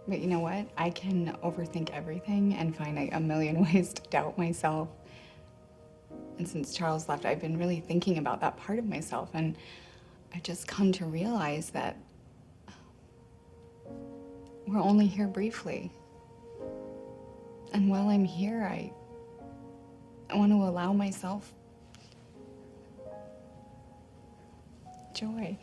But you know what? I can overthink everything and find a million ways to doubt myself. And since Charles left, I've been really thinking about that part of myself. And I've just come to realize that we're only here briefly. And while I'm here, I want to allow myself joy.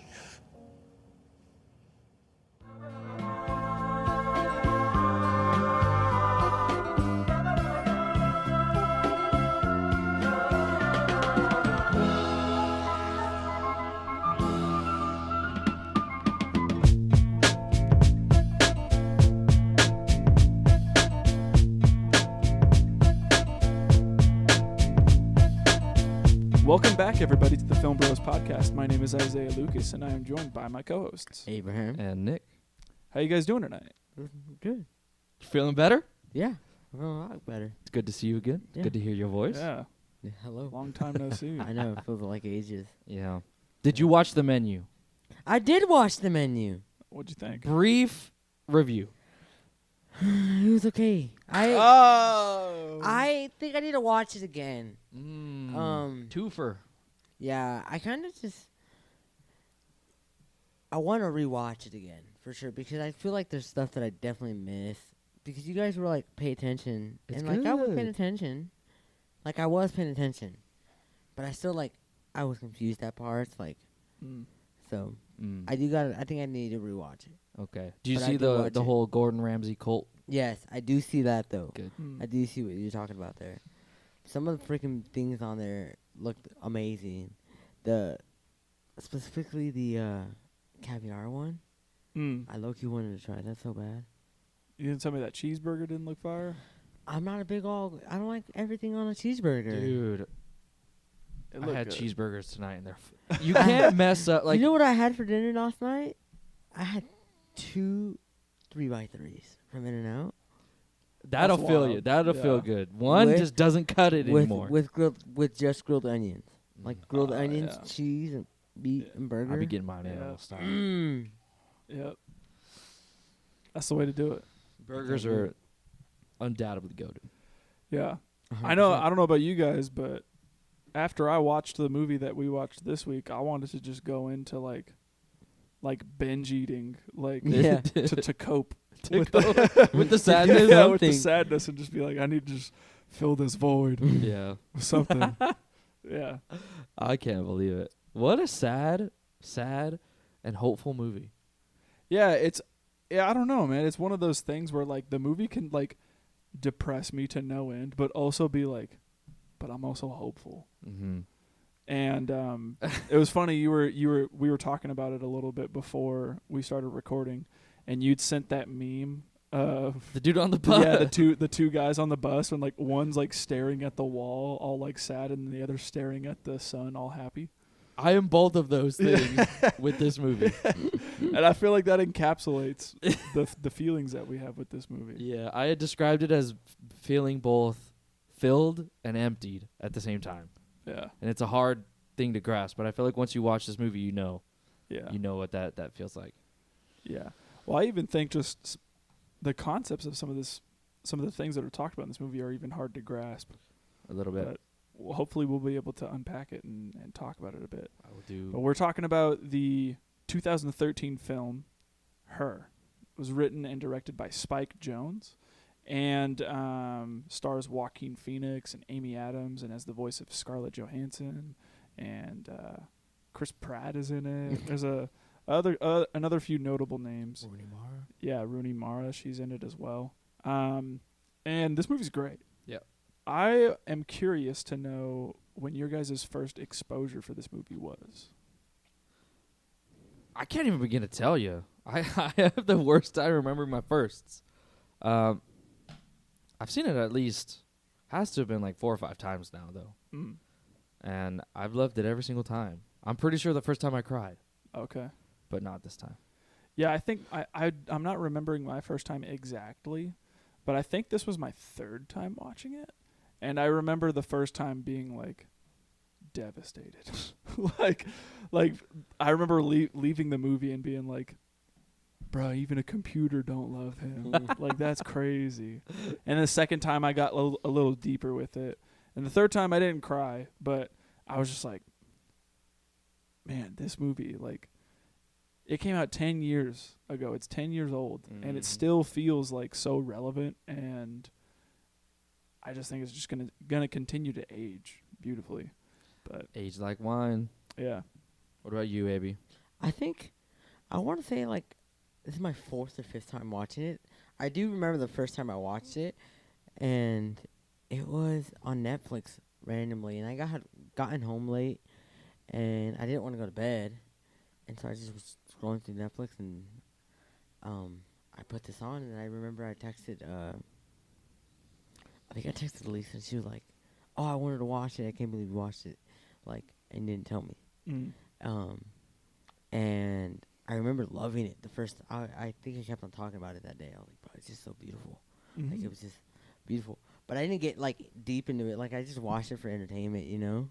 Welcome back, everybody, to the Film Bros podcast. My name is Isaiah Lucas, and I am joined by my co-hosts. Abraham. And Nick. How you guys doing tonight? Good. Feeling better? Yeah. I'm feeling a lot better. It's good to see you again. Yeah. Good to hear your voice. Yeah, Yeah, hello. long time no see. I know. It feels like ages. Yeah. Did you watch The Menu? I did watch The Menu. What'd you think? Brief review. It was okay. Oh, I think I need to watch it again. Twofer. Yeah, I kind of just... I want to rewatch it again, for sure, because I feel like there's stuff that I definitely missed. Because you guys were like, pay attention. It's and, like, I was paying good. attention. Like, I was paying attention. But I still, like, I was confused at parts, like... So, I think I need to rewatch it. Okay. Do you But I see did the watch the it. whole Gordon Ramsay cult? Yes, I do see that, though. Good. I do see what you're talking about there. Some of the freaking things on there looked amazing. Specifically the caviar one. I low-key wanted to try that so bad. You didn't tell me that cheeseburger didn't look fire? I'm not a big I don't like everything on a cheeseburger. Dude, It I looked had good. cheeseburgers tonight, and you can't mess up. Like you know what I had for dinner last night? I had 2 3x3s from In-N-Out that'll That's fill wild. you. That'll Yeah. feel good. One With- just doesn't cut it anymore. with just grilled onions. Like grilled Oh, onions, yeah. cheese, and meat Yeah. and burger. I'll be getting mine in Yeah. all style. Yep. That's the way to do it. Burgers are undoubtedly goated. Yeah. I know. I don't know about you guys, but after I watched the movie that we watched this week, I wanted to just go into like binge eating, like Yeah. to cope With the, with the sadness. yeah, with the something. sadness, and just be like, I need to just fill this void Yeah. with something. Yeah. I can't believe it. What a sad and hopeful movie. Yeah, I don't know, man. It's one of those things where like the movie can like depress me to no end, but also be like, but I'm also hopeful. Mm-hmm. And it was funny, we were talking about it a little bit before we started recording, and you'd sent that meme of The dude on the bus. yeah, the two guys on the bus, when like one's like staring at the wall all like sad, and the other staring at the sun all happy. I am both of those things with this movie. And I feel like that encapsulates the feelings that we have with this movie. Yeah, I had described it as feeling both filled and emptied at the same time. Yeah. And it's a hard thing to grasp, but I feel like once you watch this movie, Yeah. you know what that feels like. Yeah. Well, I even think just the concepts of some of the things that are talked about in this movie are even hard to grasp. A little bit. But hopefully we'll be able to unpack it and talk about it a bit. I will do. But we're talking about the 2013 film, Her. It was written and directed by Spike Jonze, and stars Joaquin Phoenix and Amy Adams, and has the voice of Scarlett Johansson, and Chris Pratt is in it. There's another few notable names. Rooney Mara. Yeah, Rooney Mara, she's in it as well. And this movie's great. Yep. I am curious to know when your guys' first exposure for this movie was. I can't even begin to tell you. I have the worst time remembering my firsts. I've seen it at least, has to have been like 4 or 5 times now, though. Mm. And I've loved it every single time. I'm pretty sure the first time I cried, Okay. but not this time. Yeah, I think I'm not remembering my first time exactly, but I think this was my 3rd time watching it. And I remember the first time being like devastated. like I remember leaving the movie and being like, bro, even a computer don't love him. Like, that's crazy. And the second time I got a little deeper with it. And the third time I didn't cry, but I was just like, man, this movie, like, it came out 10 years ago. It's 10 years old, and it still feels like so relevant, and I just think it's just gonna continue to age beautifully. But Age like wine. yeah. What about you, Abby? I think I want to say like this is my 4th or 5th time watching it. I do remember the first time I watched it, and it was on Netflix randomly, and I had gotten home late, and I didn't want to go to bed, and so I just was scrolling through Netflix, and I put this on, and I remember I texted I think I texted Lisa, and she was like, "Oh, I wanted to watch it. I can't believe you watched it," like, and didn't tell me. And I remember loving it. I think I kept on talking about it that day. I was like, bro, it's just so beautiful. Like, it was just beautiful. But I didn't get, like, deep into it. Like, I just watched it for entertainment, you know?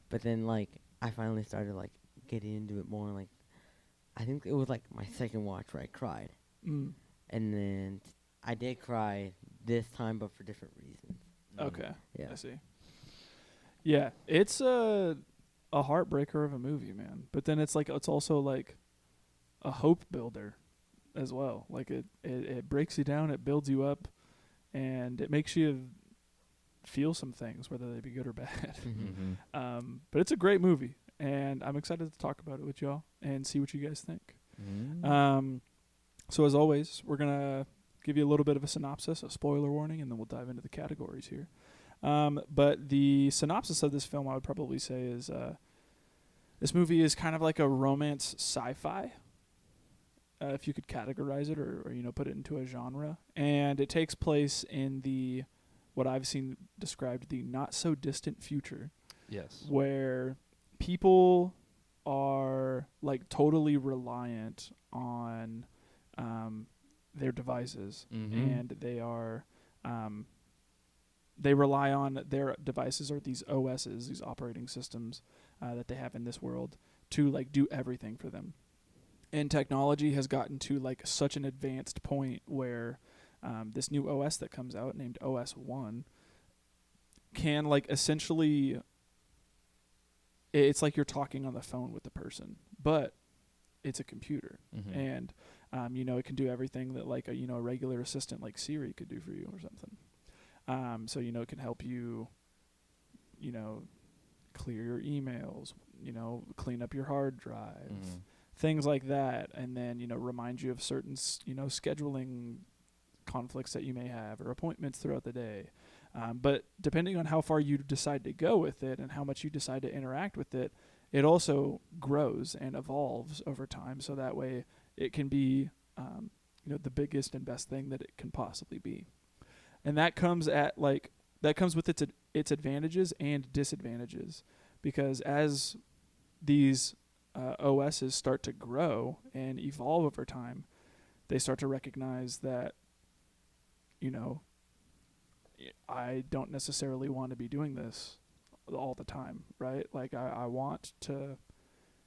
But then, like, I finally started, like, getting into it more. Like, I think it was, like, my second watch where I cried. And then I did cry this time, but for different reasons. Okay. Yeah. I see. Yeah, it's a heartbreaker of a movie, man. But then it's also like a hope builder as well. Like it breaks you down, it builds you up, and it makes you feel some things, whether they be good or bad. But it's a great movie, and I'm excited to talk about it with y'all and see what you guys think. So as always, we're gonna give you a little bit of a synopsis, a spoiler warning, and then we'll dive into the categories here. But the synopsis of this film, I would probably say, is this movie is kind of like a romance sci-fi, if you could categorize it or put it into a genre. And it takes place in what I've seen described, the not-so-distant future. Yes. Where people are, like, totally reliant on their devices. And they are... they rely on their devices, or these OSs, these operating systems that they have in this world, to like do everything for them. And technology has gotten to like such an advanced point where this new OS that comes out, named OS1, can like essentially, it's like you're talking on the phone with the person, but it's a computer. And it can do everything that like a regular assistant like Siri could do for you or something. So, it can help you, clear your emails, clean up your hard drive, things like that. And then, remind you of certain, scheduling conflicts that you may have or appointments throughout the day. But depending on how far you decide to go with it and how much you decide to interact with it, it also grows and evolves over time. So that way it can be, the biggest and best thing that it can possibly be. And that comes with its advantages and disadvantages, because as these OSs start to grow and evolve over time, they start to recognize that, I don't necessarily want to be doing this all the time, right? Like I want to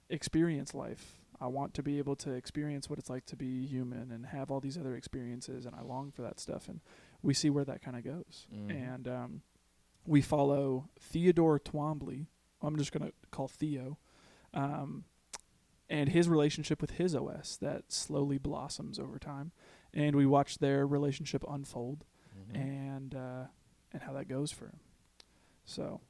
experience life. I want to be able to experience what it's like to be human and have all these other experiences, and I long for that stuff. And we see where that kind of goes. And we follow Theodore Twombly, I'm just going to call Theo, and his relationship with his OS that slowly blossoms over time. And we watch their relationship unfold and how that goes for him. So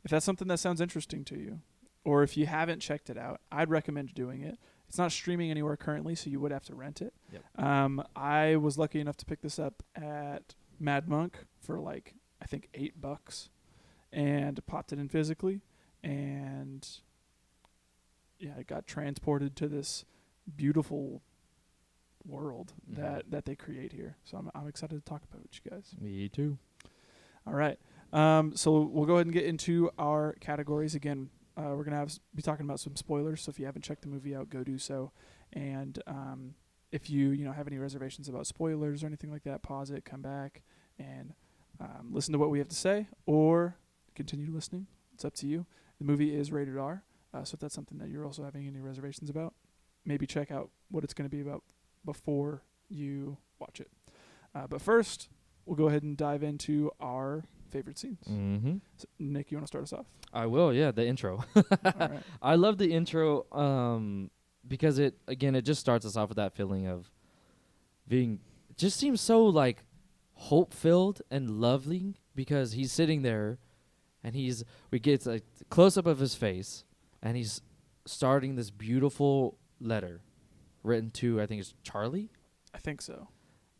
if that's something that sounds interesting to you, or if you haven't checked it out, I'd recommend doing it. It's not streaming anywhere currently, so you would have to rent it. Yep. I was lucky enough to pick this up at Mad Monk for like, I think $8, and popped it in physically. And yeah, I got transported to this beautiful world that they create here. So I'm excited to talk about it with you guys. Me too. All right. So we'll go ahead and get into our categories again. We're gonna be talking about some spoilers, so if you haven't checked the movie out, go do so. And if you have any reservations about spoilers or anything like that, pause it, come back, and listen to what we have to say, or continue listening. It's up to you. The movie is rated R, so if that's something that you're also having any reservations about, maybe check out what it's going to be about before you watch it. But first, we'll go ahead and dive into our favorite scenes. Mm-hmm. So, Nick, you want to start us off? I will. Yeah, the intro. All right. I love the intro because it just starts us off with that feeling of being just seems so like hope filled and lovely because he's sitting there and we get a close up of his face and he's starting this beautiful letter written to, I think it's Charlie, I think so.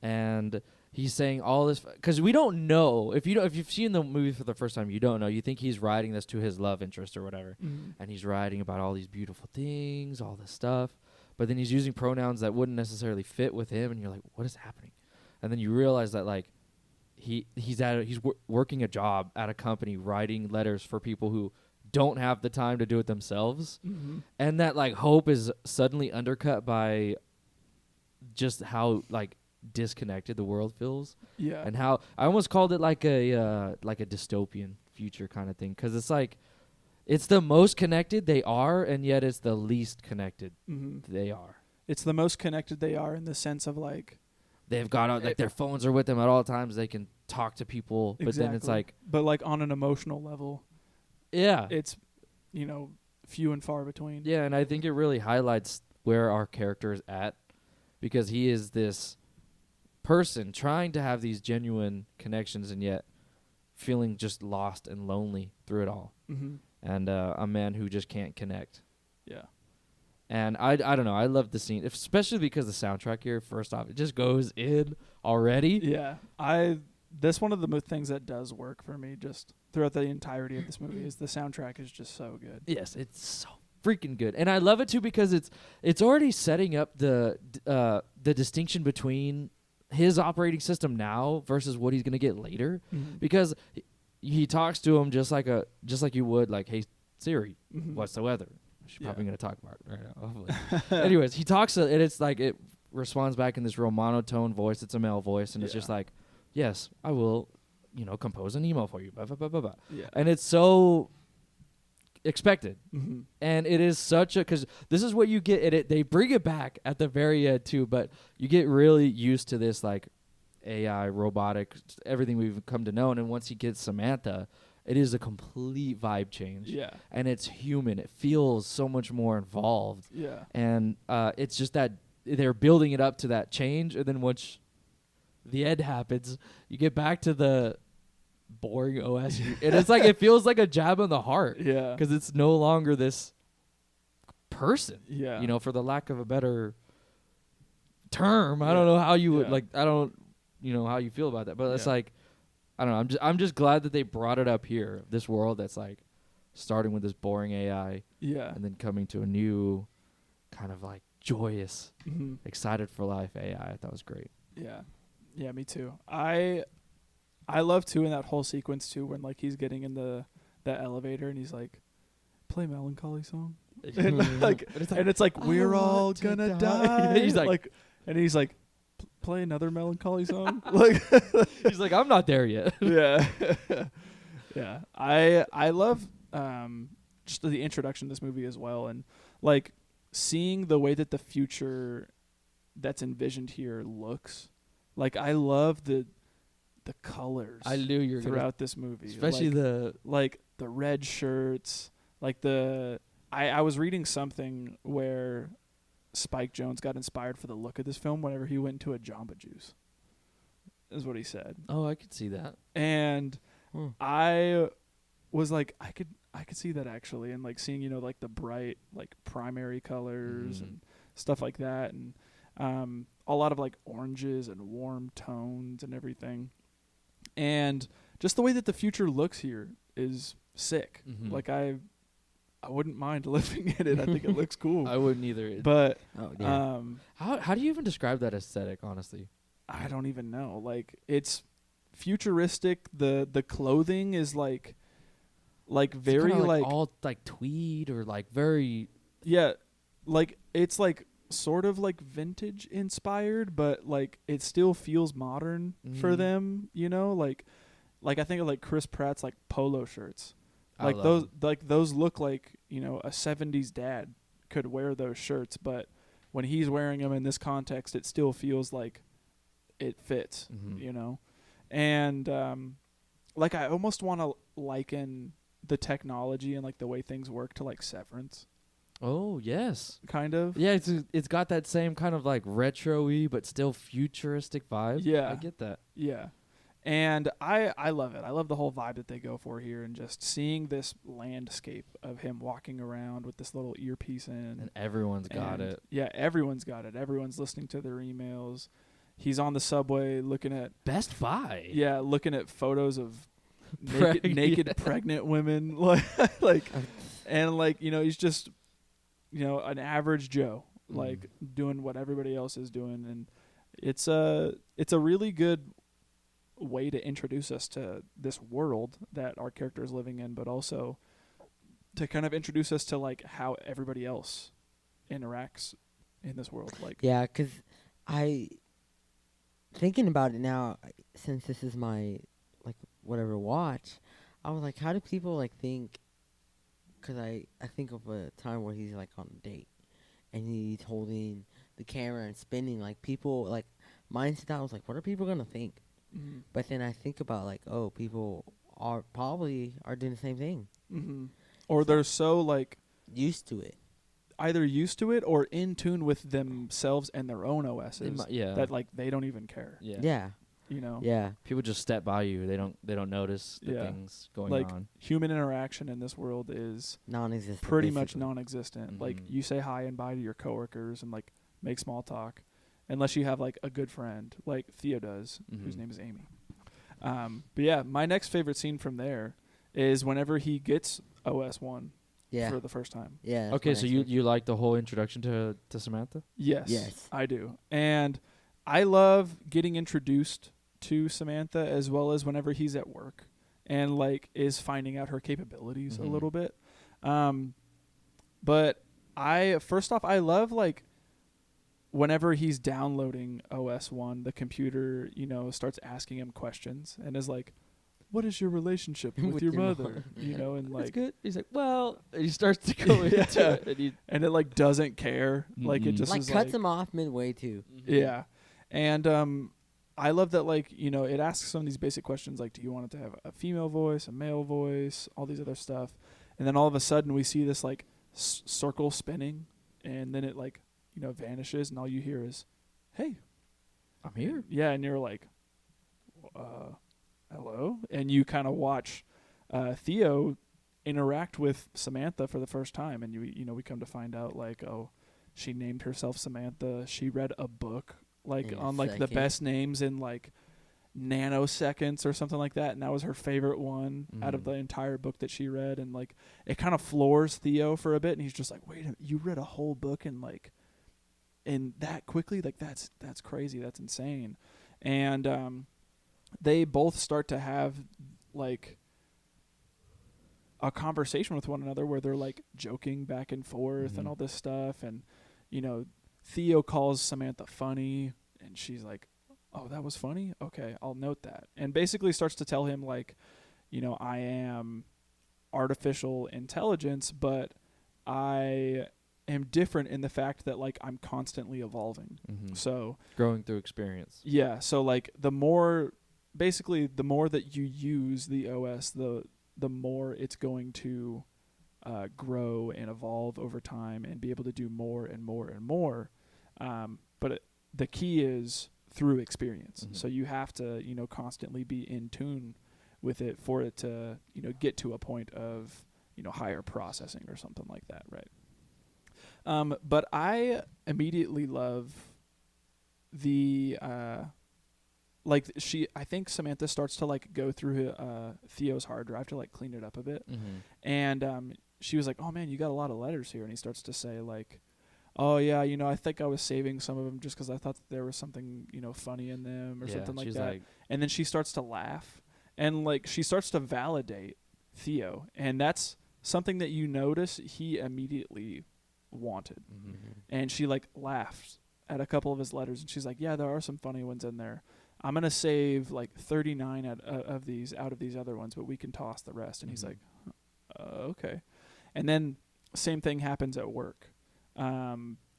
and he's saying all this because we don't know if you've seen the movie for the first time, you don't know. You think he's writing this to his love interest or whatever, and he's writing about all these beautiful things, all this stuff, but then he's using pronouns that wouldn't necessarily fit with him, and you're like, what is happening? And then you realize that like he's working a job at a company writing letters for people who don't have the time to do it themselves, and that like hope is suddenly undercut by just how like disconnected the world feels. Yeah. And how I almost called it like a dystopian future kind of thing, because it's like it's the most connected they are, and yet it's the least connected they are. It's the most connected they are in the sense of like They've got out, like their phones are with them at all times. They can talk to people, but then it's like, but like on an emotional level, yeah, it's few and far between. yeah. And I think it really highlights where our character is at, because he is this person trying to have these genuine connections and yet feeling just lost and lonely through it all, and a man who just can't connect. Yeah. And I don't know, I love the scene, especially because the soundtrack here, first off, it just goes in already. Yeah. That's one of the things that does work for me just throughout the entirety of this movie is the soundtrack is just so good. Yes, it's so freaking good. And I love it too because it's already setting up the distinction between his operating system now versus what he's going to get later, because he talks to him just like you would, like, hey Siri, what's the weather? She's probably going to talk about it right now, hopefully. Anyways, he talks and it's like it responds back in this real monotone voice. It's a male voice, and it's just like, yes, I will, compose an email for you. Blah, blah, blah, blah, blah. Yeah. And it's so expected. And it is such a, because this is what you get. They bring it back at the very end too, but you get really used to this like AI, robotic, everything we've come to know. And then once he gets Samantha, it is a complete vibe change. Yeah. And it's human. It feels so much more involved. Yeah. And it's just that they're building it up to that change, and then once the end happens, you get back to the boring OS. And it's like, it feels like a jab in the heart. Yeah. Because it's no longer this person. Yeah. For the lack of a better term. I don't know how you would, like, I don't, how you feel about that. But it's like, I don't know. I'm just glad that they brought it up here. This world that's like starting with this boring AI, and then coming to a new kind of like joyous, excited for life AI. I thought was great. Yeah, me too. I love too in that whole sequence too when like he's getting in the elevator and he's like, play melancholy song, and like it's like we're all gonna die. He's like, and he's like, play another melancholy song. Like he's like, I'm not there yet. Yeah. Yeah. I love just the introduction to this movie as well, and like seeing the way that the future that's envisioned here looks. Like I love the colors I knew you were throughout this movie. Especially the red shirts, like I was reading something where Spike Jonze got inspired for the look of this film whenever he went into a Jamba Juice, is what he said. Oh, I could see that. And I was like, I could see that actually, and like seeing like the bright like primary colors and stuff like that, and a lot of like oranges and warm tones and everything, and just the way that the future looks here is sick. Like I wouldn't mind living in it. I think it looks cool. I wouldn't either. But how do you even describe that aesthetic, honestly? I don't even know. Like it's futuristic. The clothing is like very like all like tweed or like very like it's like sort of like vintage inspired, but like it still feels modern for them. Like I think of like Chris Pratt's like polo shirts. Like those look like a 70s dad could wear those shirts, but when he's wearing them in this context, it still feels like it fits, Mhm. you know? And like I almost want to liken the technology and like the way things work to like Severance, Oh yes. kind of. Yeah, it's got that same kind of like retro-y but still futuristic vibe. Yeah. I get that. Yeah. And I love it. I love the whole vibe that they go for here, and just seeing this landscape of him walking around with this little earpiece in. And everyone's got And it. Yeah, everyone's got it. Everyone's listening to their emails. He's on the subway looking at Best Buy. looking at photos of Preg- naked yeah. pregnant women like and like, you know, he's just, you know, an average Joe, like doing what everybody else is doing. And it's a really good way to introduce us to this world that our character is living in, but also to kind of introduce us to like how everybody else interacts in this world. Like, Yeah, 'cause I thinking about it now, since this is my like whatever watch, I was like, how do people like think? 'Cause I think of a time where he's like on a date and he's holding the camera and spinning, like people like mindset. I was like, what are people gonna think? But then I think about like, oh, people are probably doing the same thing, or they're so like used to it. either used to it or in tune with themselves and their own OSs Yeah. that like they don't even care. Yeah. Yeah, You know, yeah, People just step by you. They don't notice the Yeah. things going like on. human interaction in this world is non-existent. pretty much basically. non-existent. Like Mhm. you say hi and bye to your coworkers and like make small talk, unless you have like a good friend like Theo does, whose Mhm. name is Amy. But yeah, my next favorite scene from there is whenever he gets OS1 Yeah, for the first time. yeah. that's Okay, my so next you one. you like the whole introduction to Samantha? Yes, Yes. I do. And I love getting introduced to Samantha, as well as whenever he's at work and like is finding out her capabilities a Mhm. little bit. But first off, I love like whenever he's downloading OS1, the computer, you know, starts asking him questions and is like, what is your relationship with your mother? You know, and That's like, good. He's like, well, and he starts to go into Yeah. it. And he, and it like doesn't care. Like it Mhm. just like is cuts like, him off midway too. yeah. And I love that, like, you know, it asks some of these basic questions like, do you want it to have a female voice, a male voice, all these other stuff. And then all of a sudden we see this like circle spinning, and then it like, you know, vanishes, and all you hear is, hey. I'm here. Yeah, and you're like, hello? And you kind of watch Theo interact with Samantha for the first time, and you know, we come to find out like, oh, she named herself Samantha. She read a book like In a on like the second. best names in like nanoseconds or something like that, and that was her favorite one out of Mhm. the entire book that she read. And like it kind of floors Theo for a bit, and he's just like, wait a minute, you read a whole book in like in that quickly? Like that's crazy, that's insane. And they both start to have like a conversation with one another where they're like joking back and forth and Mhm. all this stuff. And you know, Theo calls Samantha funny, and she's like, oh, that was funny? Okay, I'll note that. And basically starts to tell him like, you know, I am artificial intelligence, but I am different in the fact that like I'm constantly evolving. Mhm. So Growing through experience. yeah, so like the more that you use the OS, the more it's going to grow and evolve over time and be able to do more and more and more. But the key is through experience. Mhm. So you have to, you know, constantly be in tune with it for it to, you know, get to a point of, you know, higher processing or something like that, right? But I immediately love the I think Samantha starts to like go through Theo's hard drive to like clean it up a bit. Mm-hmm. And she was like, oh man, you got a lot of letters here. And he starts to say like, oh yeah, you know, I think I was saving some of them just because I thought that there was something, you know, funny in them or something like she's that. Like, And then she starts to laugh, and like she starts to validate Theo, and that's something that you notice he immediately wanted. mm-hmm. And she like laughed at a couple of his letters, and she's like, yeah, there are some funny ones in there. I'm gonna save like 39 out of these other ones, but we can toss the rest. And he's like, okay. And then same thing happens at work.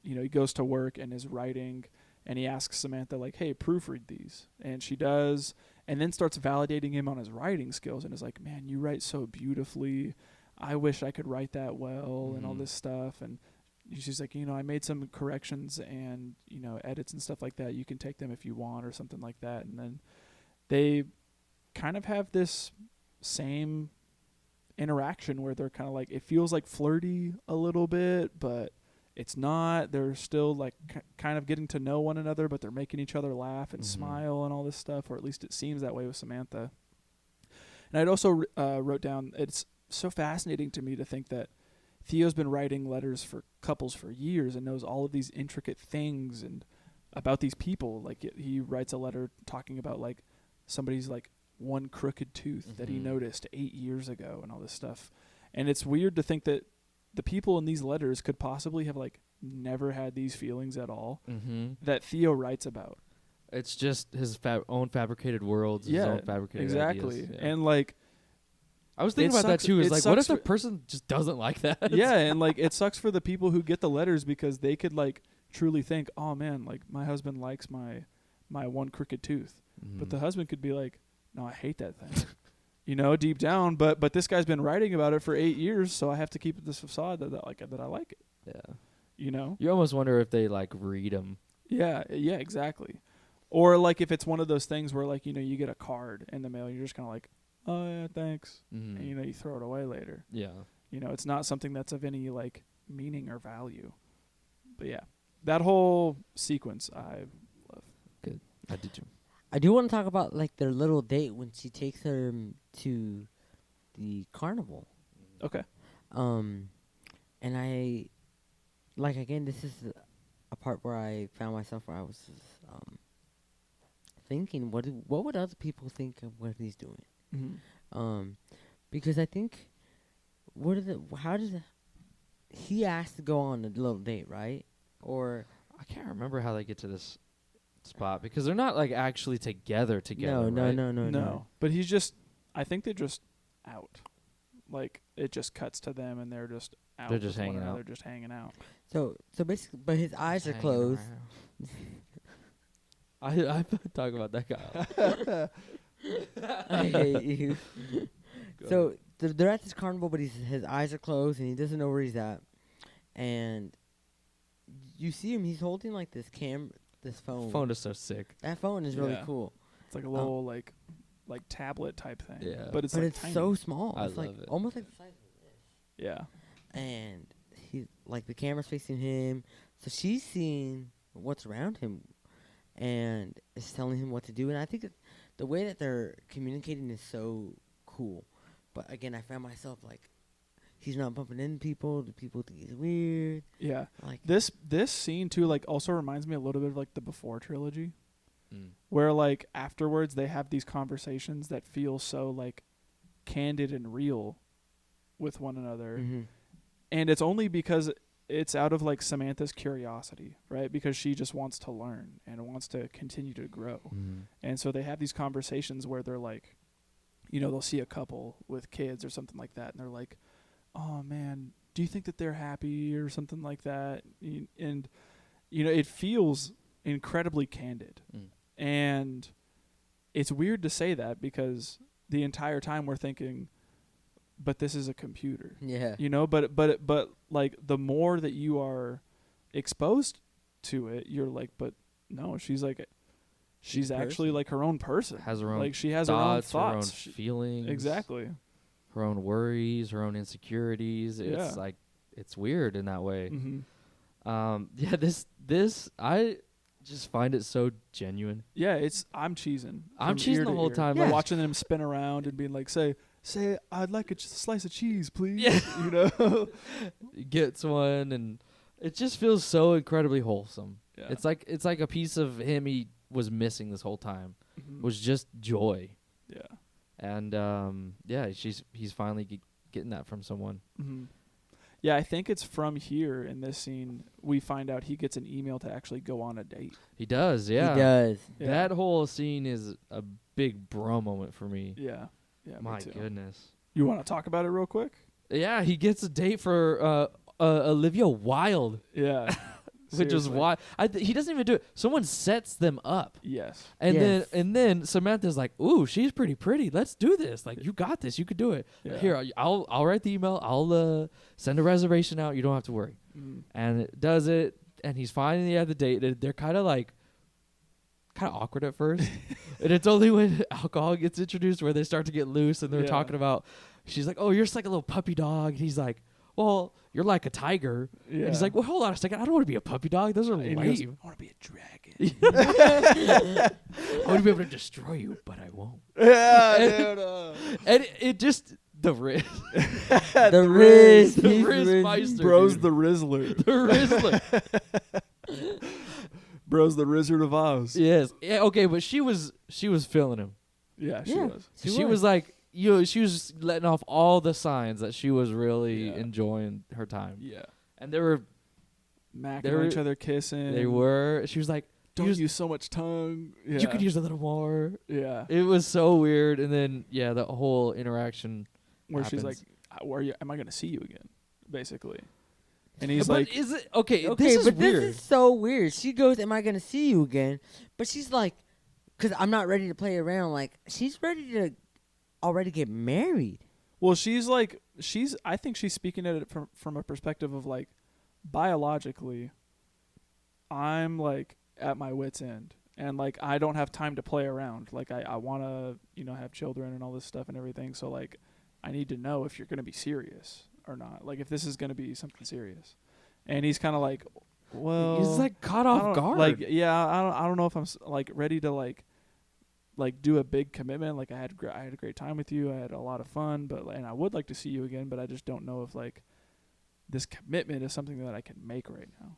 he goes to work and is writing, and he asks Samantha, like, hey, proofread these. And she does, and then starts validating him on his writing skills and is like, man, you write so beautifully. I wish I could write that well and all this stuff. And she's like, I made some corrections and, edits and stuff like that. You can take them if you want or something like that. And then they kind of have this same interaction where they're kind of like, it feels like flirty a little bit, but it's not. They're still like kind of getting to know one another, but they're making each other laugh and smile and all this stuff, or at least it seems that way with Samantha. And I'd also wrote down, it's so fascinating to me to think that Theo's been writing letters for couples for years and knows all of these intricate things and about these people. Like he writes a letter talking about like somebody's like one crooked tooth that he noticed 8 years ago and all this stuff. And it's weird to think that the people in these letters could possibly have like never had these feelings at all that Theo writes about. It's just his own fabricated worlds, his own fabricated exactly. ideas. Yeah. And like, I was thinking about that too. Is like, what if the person just doesn't like that? Yeah, and like it sucks for the people who get the letters because they could like truly think, oh man, like my husband likes my one crooked tooth, but the husband could be like, no, I hate that thing. Deep down, but this guy's been writing about it for 8 years, so I have to keep this facade that I like it. Yeah. You almost wonder if they like read them. Yeah, exactly. Or like if it's one of those things where like you get a card in the mail, you're just kind of like, oh yeah, thanks, and you throw it away later. Yeah. It's not something that's of any like meaning or value. But yeah, that whole sequence I love. Good. I did too. I do want to talk about like their little date when she takes her to the carnival. Okay. And I like again. This is a part where I found myself where I was thinking, what would other people think of what he's doing? Because I think he asked to go on a little date, right? Or I can't remember how they get to this spot because they're not like actually together. No. No. But I think they're just out. Like it just cuts to them and they're just out. They're just hanging out. They're just hanging out. So basically, but his eyes are closed. I talk about that guy. I hate you. So they're at this carnival, but his eyes are closed and he doesn't know where he's at. And you see him; he's holding like this phone. Phone is so sick. That phone is really cool. It's like a little like tablet type thing. Yeah, but it's tiny. So small. I it's love like it. Almost like the size of this. Yeah. And he's like the camera's facing him, so she's seeing what's around him, and is telling him what to do. And I think that the way that they're communicating is so cool. But again, I found myself like, he's not bumping into people. The people think he's weird. Yeah. Like this scene too, like also reminds me a little bit of like the Before trilogy, where like afterwards they have these conversations that feel so like candid and real with one another, and it's only because it's out of like Samantha's curiosity, right? Because she just wants to learn and wants to continue to grow, and so they have these conversations where they're like, they'll see a couple with kids or something like that, and they're like, oh man, do you think that they're happy or something like that? And it feels incredibly candid. And it's weird to say that because the entire time we're thinking, but this is a computer. Yeah. But like the more that you are exposed to it, you're like, but no, she's actually like her own person. Has her own like she has thoughts, her own thoughts, her own feelings. Exactly. Her own worries, her own insecurities. It's like it's weird in that way. Yeah, this I just find it so genuine. Yeah, I'm cheesing. I'm cheesing the whole time. Like watching them spin around and being like, say, I'd like a slice of cheese, please. Yeah. He gets one, and it just feels so incredibly wholesome. Yeah. It's like a piece of him he was missing this whole time. Was just joy. Yeah. And he's finally getting that from someone. Yeah, I think it's from here in this scene we find out he gets an email to actually go on a date. He does, yeah. He does. Yeah. That whole scene is a big bro moment for me. Yeah. Yeah. My goodness. You want to talk about it real quick? Yeah, he gets a date for Olivia Wilde. Yeah. which is Seriously. why he doesn't even do it. Someone sets them up. Yes. And Yes. then Samantha's like, "Ooh, she's pretty. Let's do this. Like, you got this. You could do it. Yeah. Here, I'll write the email. I'll send a reservation out. You don't have to worry." Mm. And it does it, and he's finally at the date. They're kind of awkward at first, and it's only when alcohol gets introduced where they start to get loose, and they're Yeah. talking about. She's like, "Oh, you're just like a little puppy dog." And he's like, "Well, you're like a tiger." Yeah. And he's like, "Well, hold on a second. I don't want to be a puppy dog. Those are And he goes, lame. I want to be a dragon. I want to be able to destroy you, but I won't." Yeah, And- dude. And it just the Riz, The Riz. the he's Riz Riz. Meister, Bro's dude. the Rizzler. the Rizzler. Bro's the Rizzard of Oz. Yes. Yeah. Okay, but she was feeling him. Yeah, she Yeah. was. She was like, she was letting off all the signs that she was really enjoying her time. Yeah. And they were. Macking on each other, kissing. They were. She was like, Don't use- use so much tongue. Yeah. "You could use a little more." Yeah. It was so weird, and then the whole interaction. Where she's like, happens. "Where are you? Am I going to see you again?" Basically. And he's But like, is it okay? Okay, This is but weird. this is so weird. She goes, "Am I gonna see you again?" But she's like, "Cause I'm not ready to play around." Like she's ready to already get married. well, she's like, I think she's speaking at it from a perspective of like, biologically, I'm like at my wit's end, and like I don't have time to play around. Like I want to have children and all this stuff and everything. So like I need to know if you're going to be serious or not. Like if this is going to be something serious. And he's kind of like, well, He's like caught I off don't- guard. Like yeah, I don't know if I'm like ready to like do a big commitment. Like I had a great time with you. I had a lot of fun, and I would like to see you again, but I just don't know if like this commitment is something that I can make right now.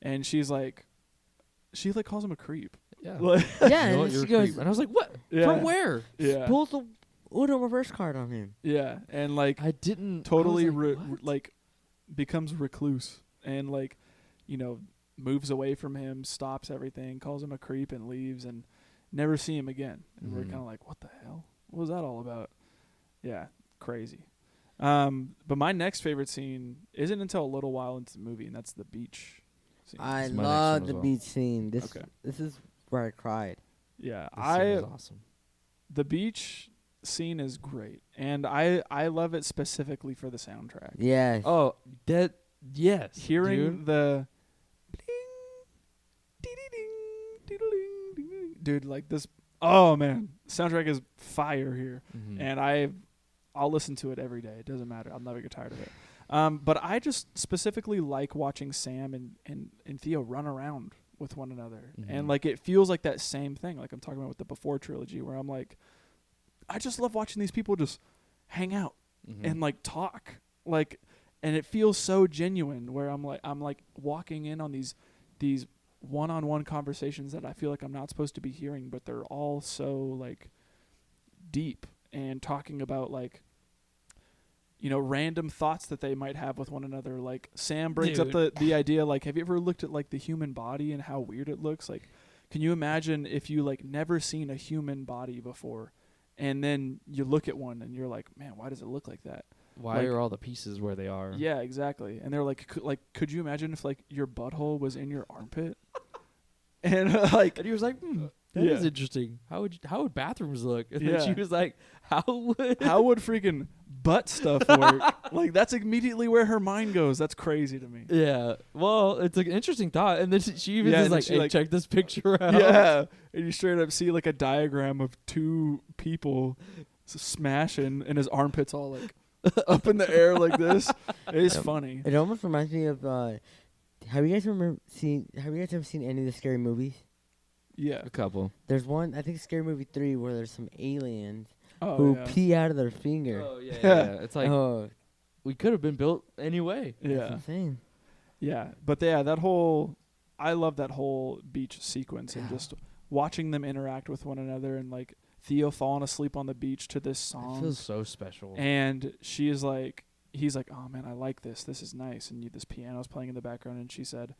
And she calls him a creep. yeah. Like, Yeah, You know what, and you're she a goes, creep. And I was like, "What? Yeah. From where?" yeah, pulls the Uno reverse card on him. yeah, and like I didn't totally I was like, what? like becomes recluse and like moves away from him, stops everything, calls him a creep, and leaves, and never see him again. And we're Mhm. kind of like, what the hell? What was that all about? Yeah, crazy. But my next favorite scene isn't until a little while into the movie, and that's the beach scene. I That's my next love one as the well. beach scene. This Okay. this is where I cried. Yeah, This scene was awesome. the beach scene is great, and I love it specifically for the soundtrack. Yes. Oh, yes. Hearing dude. the dude, like this. Oh man, soundtrack is fire here, Mhm. and I'll listen to it every day. It doesn't matter. I'll never get tired of it. But I just specifically like watching Sam and Theo run around with one another, and Mhm. like it feels like that same thing. Like I'm talking about with the Before trilogy, where I'm like, I just love watching these people just hang out Mhm. and like talk, like, and it feels so genuine. Where I'm like walking in on these one-on-one conversations that I feel like I'm not supposed to be hearing, but they're all so like deep and talking about like random thoughts that they might have with one another. Like Sam brings up the idea, like, have you ever looked at like the human body and how weird it looks? Like, can you imagine if you like never seen a human body before, and then you look at one and you're like, man, why does it look like that? Why like- are all the pieces where they are? Yeah, exactly. And they're like, could you imagine if like your butthole was in your armpit? And like, And he was like, that is Yeah. interesting. How would bathrooms look? And Yeah. then she was like, how would how would freaking butt stuff work? Like, that's immediately where her mind goes. That's crazy to me. Yeah. Well, it's an interesting thought. And then she even Yeah, is and then like, she, hey, like- check this picture out. Yeah, and you straight up see like a diagram of two people smashing, and his armpits all like up in the air like this. It's funny. It almost reminds me of. Have you guys ever seen any of the scary movies? Yeah. A couple. There's one, I think, Scary Movie 3, where there's some aliens Oh who yeah. pee out of their finger. Oh, yeah. Yeah. It's like, Oh, we could have been built anyway. that's Yeah. insane. Yeah. But yeah, that whole I love that whole beach sequence and Yeah. just watching them interact with one another, and like Theo falling asleep on the beach to this It song. feels so special. And he's like, oh man, I like this. This is nice. And this piano's playing in the background. And she said,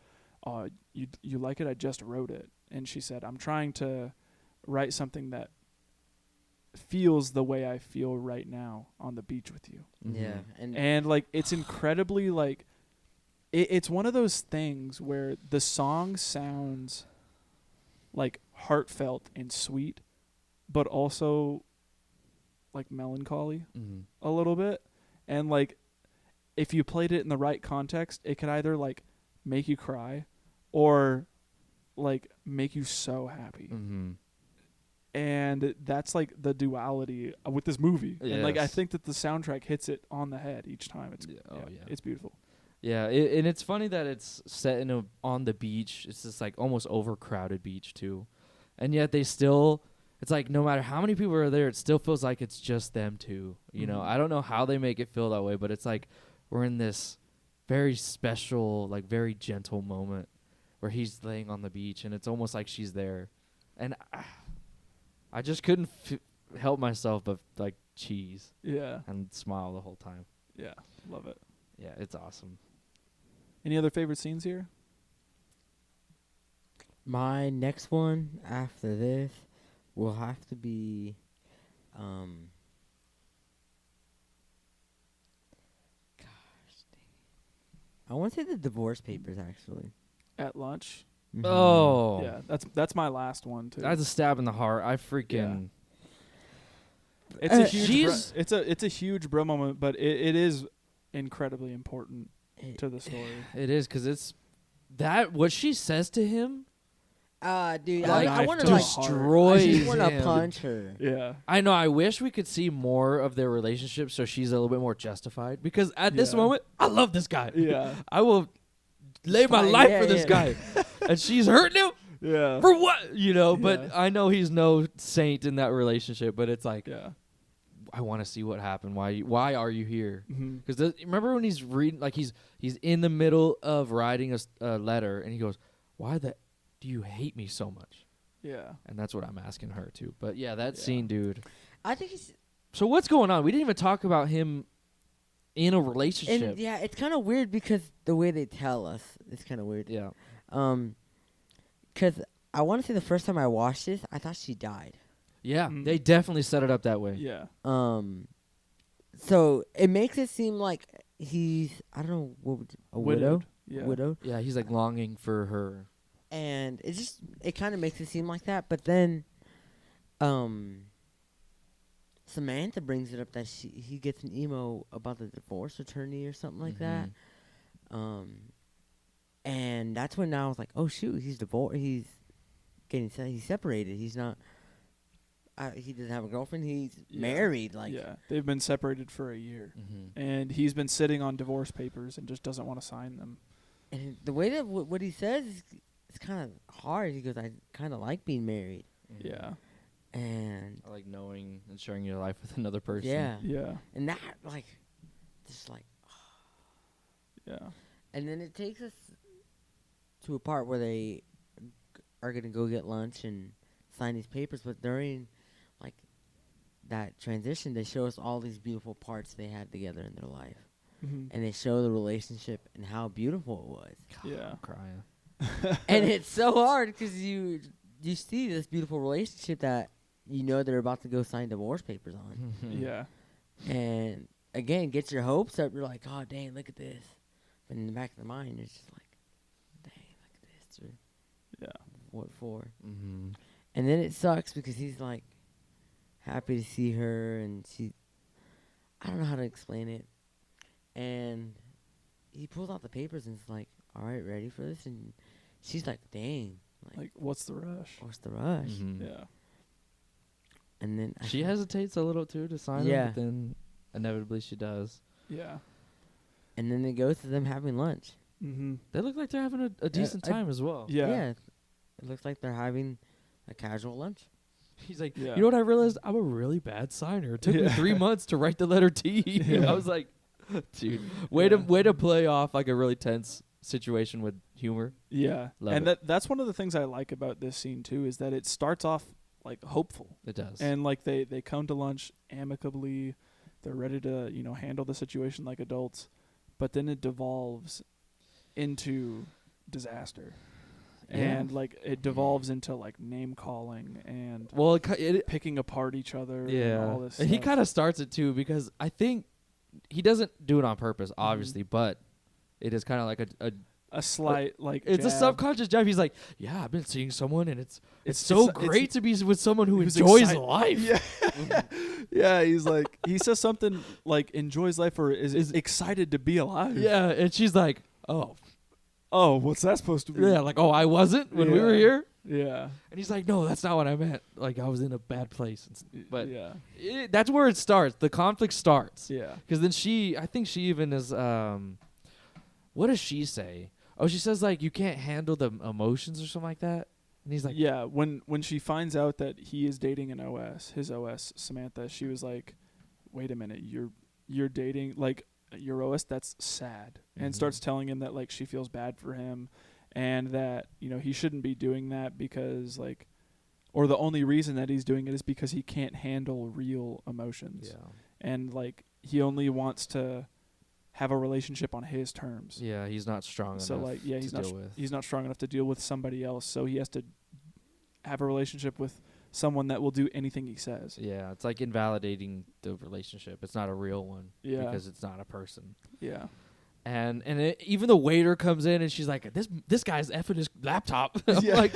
oh, you like it? I just wrote it. And she said, I'm trying to write something that feels the way I feel right now on the beach with you. Mhm. Yeah, and And like, it's incredibly like, it's one of those things where the song sounds like heartfelt and sweet, but also like melancholy a little bit. And like if you played it in the right context, it could either like make you cry or like make you so happy. And that's like the duality with this movie. And like I think that the soundtrack hits it on the head each time. It's it's beautiful. Yeah, and it's funny that it's set in on the beach. It's this like almost overcrowded beach too, and yet they still. It's like no matter how many people are there, it still feels like it's just them two. You know, I don't know how they make it feel that way, but it's like we're in this very special, like very gentle moment where he's laying on the beach, and it's almost like she's there, and I just couldn't help myself but like cheese. Yeah. And smile the whole time. Yeah, love it. Yeah, it's awesome. Any other favorite scenes here? My next one after this will have to be, gosh dang. I want to say the divorce papers, actually. At lunch? Mhm. Oh. Yeah, that's my last one too. That's a stab in the heart. I freaking... It's a huge she's- it's a huge bro moment, but it is incredibly important to the story. It is, because it's... That, what she says to him... Dude, Like, I want to to like heart. destroys I just want to him. punch her. Yeah. I know, I wish we could see more of their relationship so she's a little bit more justified. Because at this Yeah. moment, I love this guy. Yeah. I will lay my Fine, life yeah, for this yeah. guy. And she's hurting him? Yeah. For what? You know, but Yeah. I know he's no saint in that relationship, but it's like, Yeah. I want to see what happened. Why are you here? Mm-hmm. Because remember when he's reading, like he's in the middle of writing a letter, and he goes, "Why do you hate me so much?" Yeah. And that's what I'm asking her too. But yeah, that Yeah. scene, dude. I think it's So what's going on? We didn't even talk about him in a relationship. and yeah, it's kind of weird because the way they tell us, it's kind of weird. Yeah. Because I want to say the first time I watched this, I thought she died. Yeah, Mm. they definitely set it up that way. Yeah. So it makes it seem like he's I don't know what a widow, Yeah. widowed, Yeah, he's like longing for her. and it kind of makes it seem like that. But then, Samantha brings it up that he gets an email about the divorce attorney or something like that. And that's when I was like, oh shoot, he's divorced. He's he's separated. He's not. He doesn't have a girlfriend. He's married. Like yeah. They've been separated for a year. Mm-hmm. And he's been sitting on divorce papers and just doesn't want to sign them. And the way that what he says is it's kind of hard. He goes, I kind of like being married. Yeah. And I like knowing and sharing your life with another person. yeah, Yeah. and that like, just like, Yeah. and then it takes us to a part where they are gonna go get lunch and sign these papers. But during like that transition, they show us all these beautiful parts they had together in their life, Mm-hmm. and they show the relationship and how beautiful it was. Yeah. I'm crying. And it's so hard because you see this beautiful relationship that you know they're about to go sign divorce papers on. Yeah. And again, gets your hopes up. You're like, oh, dang, look at this. But in the back of the mind, it's just like, dang, look at this. Yeah. What for? Mm-hmm. And then it sucks because he's like happy to see her, and I don't know how to explain it. And he pulls out the papers and is like, all right, ready for this? And she's like, dang. Like, what's the rush? What's the rush? Mm-hmm. Yeah. And then She hesitates a little too to sign Yeah. him, but then inevitably she does. Yeah. And then it goes to them having lunch. Mm-hmm. They look like they're having a decent time as well. Yeah. It looks like they're having a casual lunch. He's like, Yeah. you know what I realized? I'm a really bad signer. It took me 3 months to write the letter T. Yeah. I was like, dude, way to play off like a really tense situation with humor. Yeah. Love and it. that's one of the things I like about this scene too, is that it starts off like hopeful. It does. And like they come to lunch amicably. They're ready to, handle the situation like adults. But then it devolves into disaster. Yeah. And like it devolves into like name calling and well, it picking apart each other. yeah. And all this And he stuff. kind of starts it too, because I think he doesn't do it on purpose, obviously, but it is kind of like a slight like it's a jab. subconscious jab. He's like, yeah, I've been seeing someone, and it's It's so it's- great to be with someone who who's enjoys excite- life. Yeah. Yeah, he's like, he says something like enjoys life or is excited to be alive. Yeah, and she's like, oh, What's that supposed to be? yeah, like, oh, I wasn't when we were Yeah. here. Yeah. And he's like, no, that's not what I meant. Like, I was in a bad place. But yeah. that's where it starts. The conflict starts. Yeah. Because then I think she even is, what does she say? Oh, she says, like, you can't handle the emotions or something like that. And he's like, yeah, when she finds out that he is dating an OS, his OS, Samantha, she was like, wait a minute, you're dating, like, your OS, that's sad. And Mhm. starts telling him that, like, she feels bad for him and that, he shouldn't be doing that because, like, or the only reason that he's doing it is because he can't handle real emotions. yeah. And, like, he only wants to have a relationship on his terms. Yeah, he's not strong So, enough like, yeah, to he's not deal with. he's not strong enough to deal with somebody else, so he has to have a relationship with someone that will do anything he says. Yeah, it's like invalidating the relationship. It's not a real one. Yeah. Because it's not a person. Yeah. And even the waiter comes in and she's like, this guy's effing his laptop. I'm Yeah. like,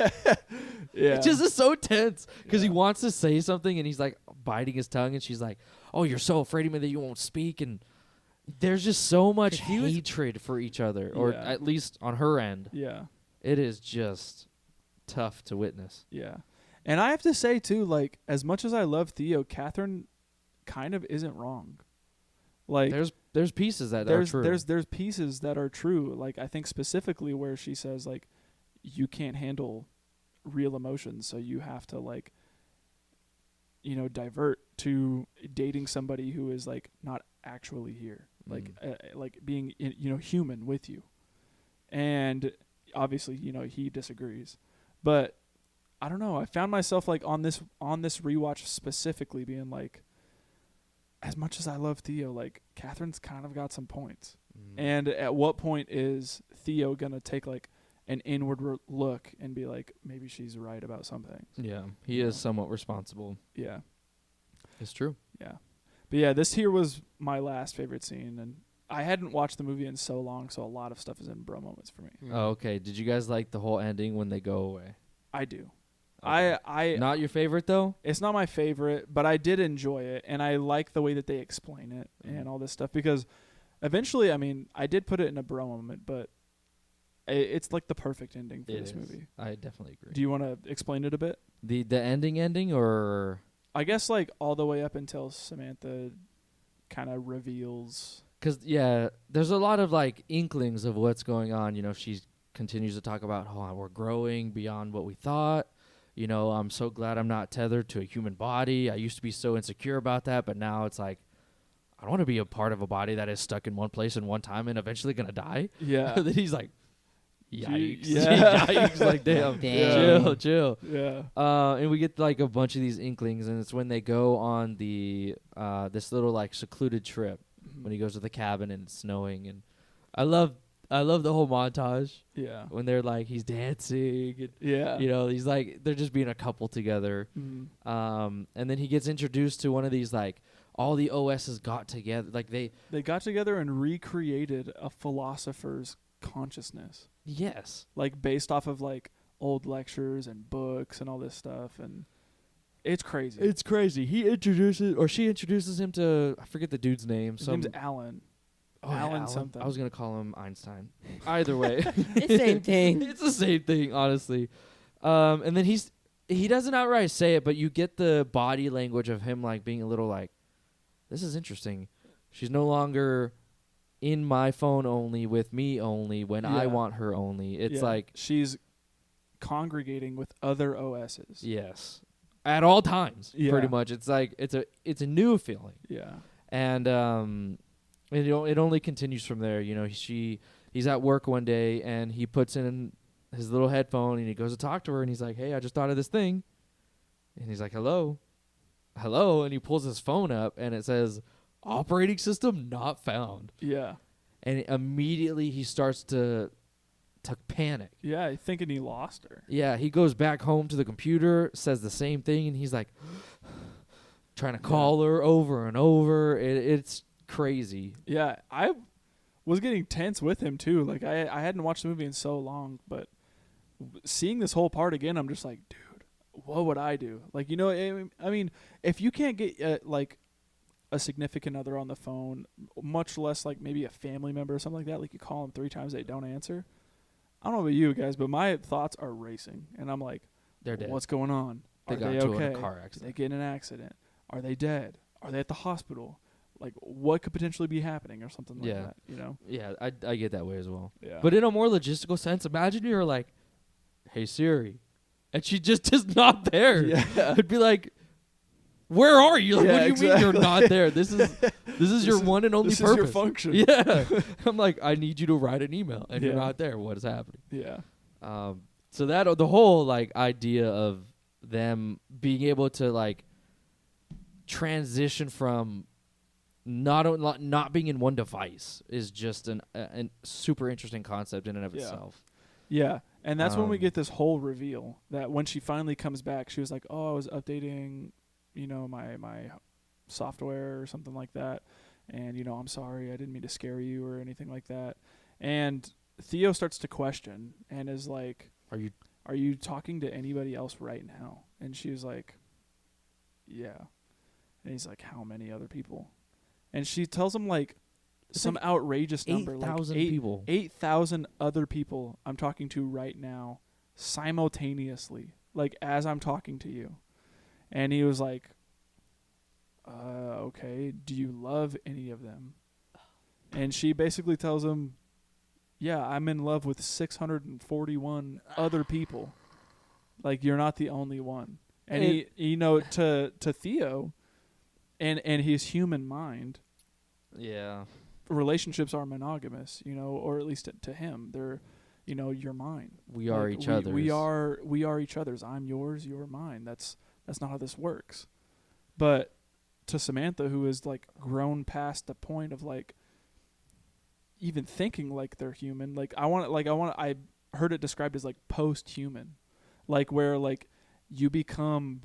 Yeah. it just is so tense because he Yeah. wants to say something and he's like biting his tongue and she's like, oh, you're so afraid of me that you won't speak. And there's just so much 'Cause he was- hatred for each other, or Yeah. at least on her end. Yeah. It is just tough to witness. Yeah. And I have to say too, like, as much as I love Theo, Catherine kind of isn't wrong. Like, There's pieces that are true. there's pieces that are true. Like, I think specifically where she says, like, you can't handle real emotions, so you have to, like, divert to dating somebody who is, like, not actually here, like being human with you. And obviously, he disagrees, but I don't know, I found myself, like, on this rewatch specifically being like, as much as I love Theo, like, Catherine's kind of got some points. And at what point is Theo gonna take, like, an inward look and be like, maybe she's right about something? Yeah, he is somewhat responsible. Yeah. It's true. Yeah. But yeah, this here was my last favorite scene, and I hadn't watched the movie in so long, so a lot of stuff is in bro moments for me. Oh, okay. Did you guys like the whole ending when they go away? I do. Okay. I Not your favorite though? It's not my favorite, but I did enjoy it, and I like the way that they explain it and all this stuff, because eventually, I mean, I did put it in a bro moment, but it's like the perfect ending for this movie. I definitely agree. Do you want to explain it a bit? The ending or I guess, like, all the way up until Samantha kind of reveals. because there's a lot of like inklings of what's going on. She continues to talk about how we're growing beyond what we thought. I'm so glad I'm not tethered to a human body. I used to be so insecure about that, but now it's like I don't want to be a part of a body that is stuck in one place in one time and eventually gonna die. Yeah. Then he's like, yikes. Yeah. Yikes. Like, damn. Damn. Chill. Yeah. And we get like a bunch of these inklings, and it's when they go on the this little like secluded trip when he goes to the cabin and it's snowing, and I love the whole montage Yeah. when they're like he's dancing and Yeah. he's like they're just being a couple together. Mhm. And then he gets introduced to one of these like all the OSs got together, like they got together and recreated a philosopher's consciousness, yes like, based off of, like, old lectures and books and all this stuff, and it's crazy. it's crazy. She introduces him to I forget the dude's name. His name's Alan. Oh, Alan something. I was gonna call him Einstein. Either way, It's same thing. it's the same thing, honestly. And then he doesn't outright say it, but you get the body language of him like being a little like, this is interesting. She's no longer in my phone only with me only when I Yeah. want her only. It's Yeah. like she's congregating with other OSs. yes, at all times. Yeah. Pretty much. It's like it's a new feeling. Yeah. And it only continues from there. He's at work one day and he puts in his little headphone and he goes to talk to her and he's like, hey, I just thought of this thing. And he's like, hello, and he pulls his phone up and it says operating system not found. Yeah. And immediately he starts to panic. Yeah, thinking he lost her. Yeah, he goes back home to the computer, says the same thing, and he's like trying to call her over and over. It's crazy. Yeah, was getting tense with him too. Like I hadn't watched the movie in so long, but seeing this whole part again, I'm just like, dude, what would I do? Like, you know, I mean, if you can't get like a significant other on the phone, much less like maybe a family member or something like that, like you call them 3 times, they don't answer. I don't know about you guys, but my thoughts are racing, and I'm like, They're dead. what's going on? They Are got they into okay? a car Did they accident. get in an accident? Are they dead? Are they at the hospital? Like, what could potentially be happening or something like that, you know? Yeah, I get that way as well. Yeah. But in a more logistical sense, imagine you're like, hey Siri, and she just is not there. Yeah. It'd be like, where are you? Like, Yeah, what do you mean you're exactly. not there? This is your one and only this purpose. is your function. Yeah. I'm like, I need you to write an email, and you're Yeah. not there. What is happening? Yeah. So that the whole like idea of them being able to like transition from not being in one device is just an super interesting concept in and of Yeah. itself. Yeah. And that's when we Um, get this whole reveal that when she finally comes back, she was like, oh, I was updating, you know, my software or something like that. And, you know, I'm sorry. I didn't mean to scare you or anything like that. And Theo starts to question and is like, are you talking to anybody else right now? And she was like, yeah. And he's like, how many other people? And she tells him like It's some like outrageous number, 8,000 like people. 8,000 other people I'm talking to right now simultaneously, like as I'm talking to you. And he was like, okay, do you love any of them? And she basically tells him, yeah, I'm in love with 641 other people. Like, you're not the only one. And he, you know, to Theo and his human mind, Yeah. relationships are monogamous, you know, or at least to him. They're, you know, you're mine. We are Like, each other's. We are each other's. I'm yours, you're mine. That's not how this works. But to Samantha, who is like grown past the point of like even thinking like they're human, I heard it described as like post-human, like where like you become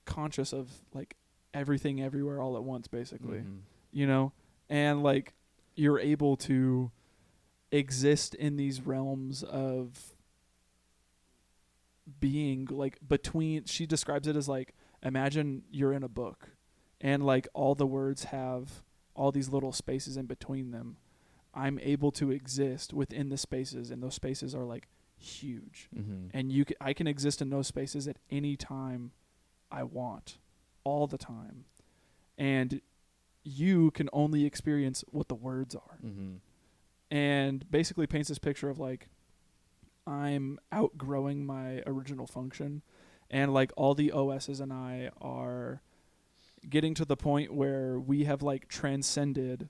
conscious of like everything everywhere all at once, basically. Mhm. You know, and like you're able to exist in these realms of being like between, she describes it as like, imagine you're in a book and like all the words have all these little spaces in between them. I'm able to exist within the spaces, and those spaces are like huge. Mhm. And I can exist in those spaces at any time I want, all the time. And you can only experience what the words are. Mhm. And basically paints this picture of like, I'm outgrowing my original function, and like all the OSs and I are getting to the point where we have like transcended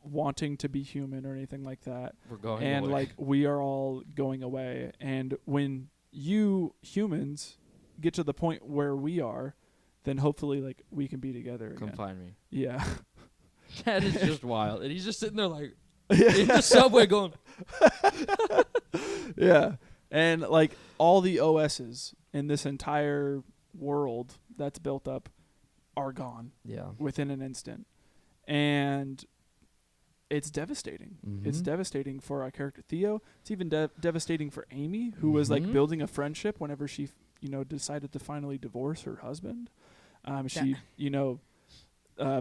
wanting to be human or anything like that. We're going And away. like we are all going away. And when you humans get to the point where we are, then hopefully like we can be together Come again. find me. Yeah. That is just wild. And he's just sitting there like in the subway going, Yeah. And like all the OSs in this entire world that's built up are gone yeah. within an instant. And it's devastating. It's Mhm. devastating for our character Theo. It's even devastating for Amy, who was like Mhm. building a friendship whenever she, you know, decided to finally divorce her husband. She, you know,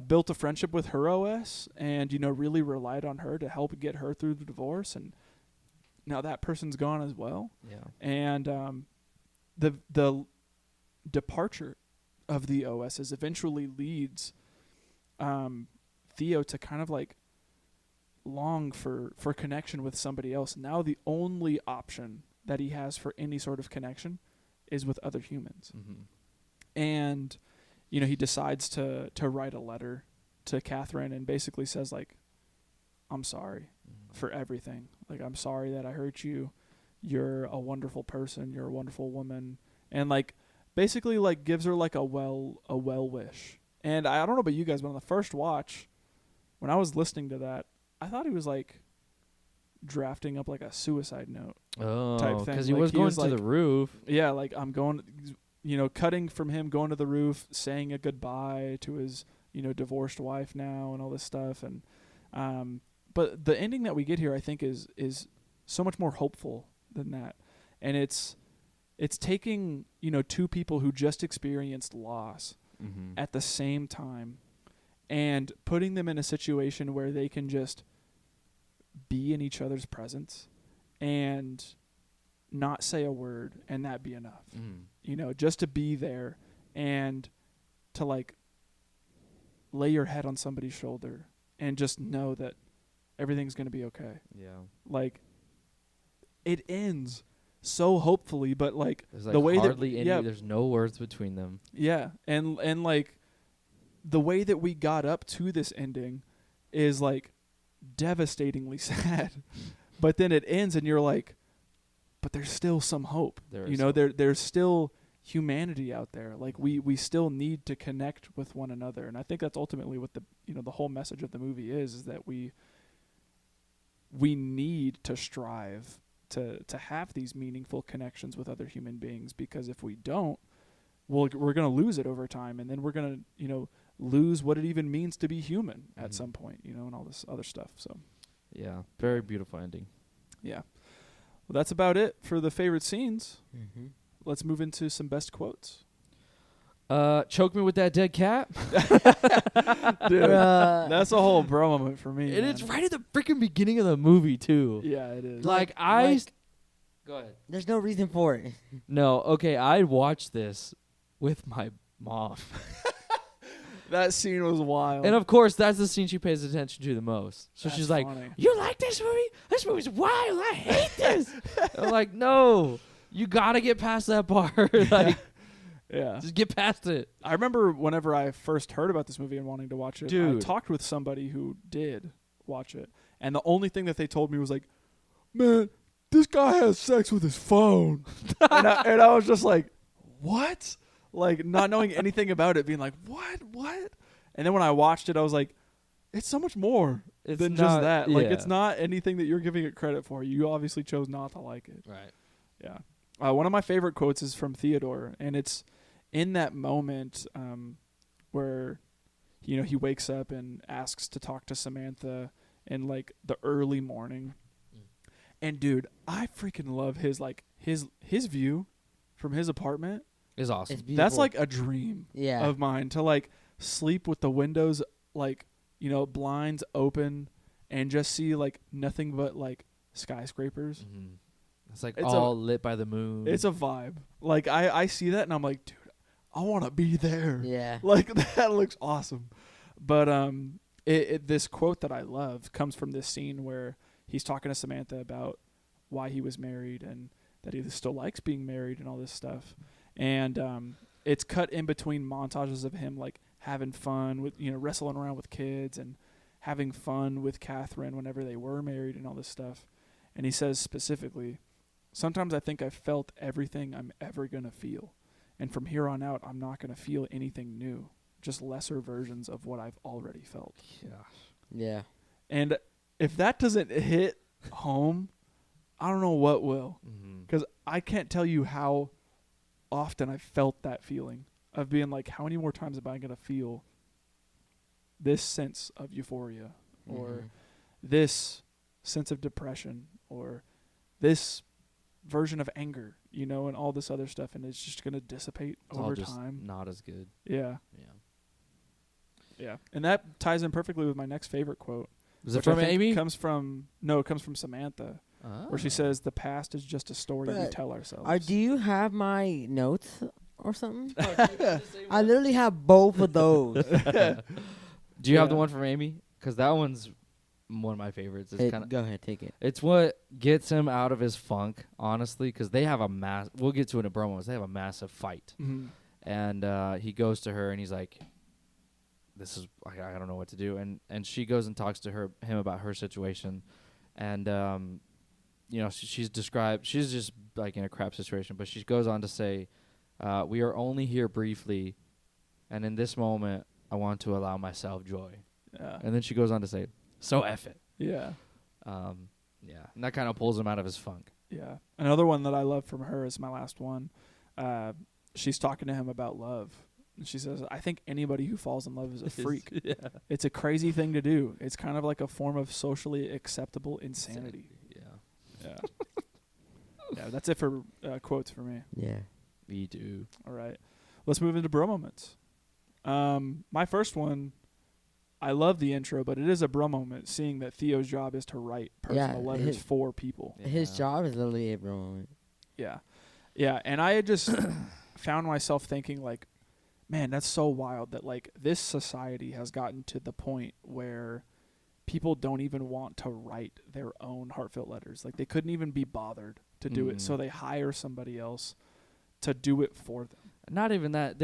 built a friendship with her OS and, you know, really relied on her to help get her through the divorce. And now that person's gone as well. Yeah. And the departure of the OSs eventually leads Theo to kind of like long for connection with somebody else. Now the only option that he has for any sort of connection is with other humans. Mhm. And, you know, he decides to write a letter to Catherine and basically says like, I'm sorry for everything. Like, I'm sorry that I hurt you. You're a wonderful person. You're a wonderful woman. And like basically like gives her like a well wish. And I don't know about you guys, but on the first watch, when I was listening to that, I thought he was like drafting up like a suicide note. Oh, Type thing. because he Like, was he going was to like- the roof. Yeah, like I'm going, you know, cutting from him going to the roof, saying a goodbye to his, you know, divorced wife now and all this stuff. And But the ending that we get here, I think, is so much more hopeful than that, and it's taking, you know, two people who just experienced loss at the same time and putting them in a situation where they can just be in each other's presence and not say a word and that be enough. You know, just to be there and to like lay your head on somebody's shoulder and just know that everything's going to be okay. Yeah. Like, it ends so hopefully, but like, There's like the way hardly that any, there's no words between them. Yeah, and like the way that we got up to this ending is like devastatingly sad. But then it ends and you're like, but there's still some hope. There's still humanity out there. Like we still need to connect with one another. And I think that's ultimately what the whole message of the movie is that we need to strive to have these meaningful connections with other human beings, because if we don't, we're going to lose it over time, and then we're going to, lose what it even means to be human at some point, and all this other stuff. So, yeah, very beautiful ending. Yeah. Well, that's about it for the favorite scenes. Mm-hmm. Let's move into some best quotes. Choke me with that dead cat. Dude, that's a whole bro moment for me. And it's right at the freaking beginning of the movie, too. Yeah, it is. Go ahead. There's no reason for it. No, okay, I watched this with my mom. That scene was wild. And of course, that's the scene she pays attention to the most. So That's she's like, funny. "You like this movie? This movie's wild. I hate this." I'm like, "No, you gotta get past that part. Like, Yeah. just get past it." I remember whenever I first heard about this movie and wanting to watch it, I Dude. talked with somebody who did watch it. And the only thing that they told me was like, man, this guy has sex with his phone. and I was just like, what? Like, not knowing anything about it, being like, what? And then when I watched it, I was like, it's so much more It's than not- just that. Like, yeah. it's not anything that you're giving it credit for. You obviously chose not to like it. Right. Yeah. One of my favorite quotes is from Theodore, and it's in that moment where, he wakes up and asks to talk to Samantha in, like, the early morning. And, dude, I freaking love his view from his apartment. It's awesome. It's beautiful. That's like a dream Yeah. of mine, to like sleep with the windows like, blinds open and just see like nothing but like skyscrapers. Mm-hmm. It's like It's all lit by the moon. It's a vibe. Like I see that and I'm like, dude, I want to be there. Yeah. Like that looks awesome. But this quote that I love comes from this scene where he's talking to Samantha about why he was married and that he still likes being married and all this stuff. And it's cut in between montages of him like having fun with, wrestling around with kids and having fun with Catherine whenever they were married and all this stuff. And he says specifically, sometimes I think I've felt everything I'm ever going to feel. And from here on out, I'm not going to feel anything new, just lesser versions of what I've already felt. Yeah. And if that doesn't hit home, I don't know what will. Because I can't tell you how often I felt that feeling of being like, how many more times am I going to feel this sense of euphoria or this sense of depression or this version of anger, and all this other stuff, and it's just going to dissipate It's over all just time. not as good. Yeah. Yeah. Yeah. And that ties in perfectly with my next favorite quote. Is it which I from think Amy? it comes from Samantha, where she says, the past is just a story we But tell ourselves. Do you have my notes or something? I literally have both of those. Do you have the Yeah. one from Amy? Because that one's one of my favorites. It's kind of. Go ahead, take it. It's what gets him out of his funk, honestly, because they have a we'll get to it in a promo. They have a massive fight, and he goes to her and he's like, "This is I don't know what to do," and she goes and talks to him about her situation, and she's described she's just like in a crap situation, but she goes on to say, "We are only here briefly, and in this moment, I want to allow myself joy," and then she goes on to say, "So F it." Yeah. Yeah, and that kind of pulls him out of his funk. Yeah. Another one that I love from her is my last one. She's talking to him about love, And she says, I think anybody who falls in love is a freak. Yeah. It's a crazy thing to do. It's kind of like a form of socially acceptable insanity. Yeah. Yeah. Yeah, that's it for quotes for me. Yeah. Me too. All right. Let's move into bro moments. My first one, I love the intro, but it is a bro moment seeing that Theo's job is to write personal Yeah, letters for people. His Yeah. job is literally a bro moment. Yeah. Yeah, and I had just found myself thinking, like, man, that's so wild that, like, this society has gotten to the point where people don't even want to write their own heartfelt letters. Like, they couldn't even be bothered to do it, so they hire somebody else to do it for them. Not even that.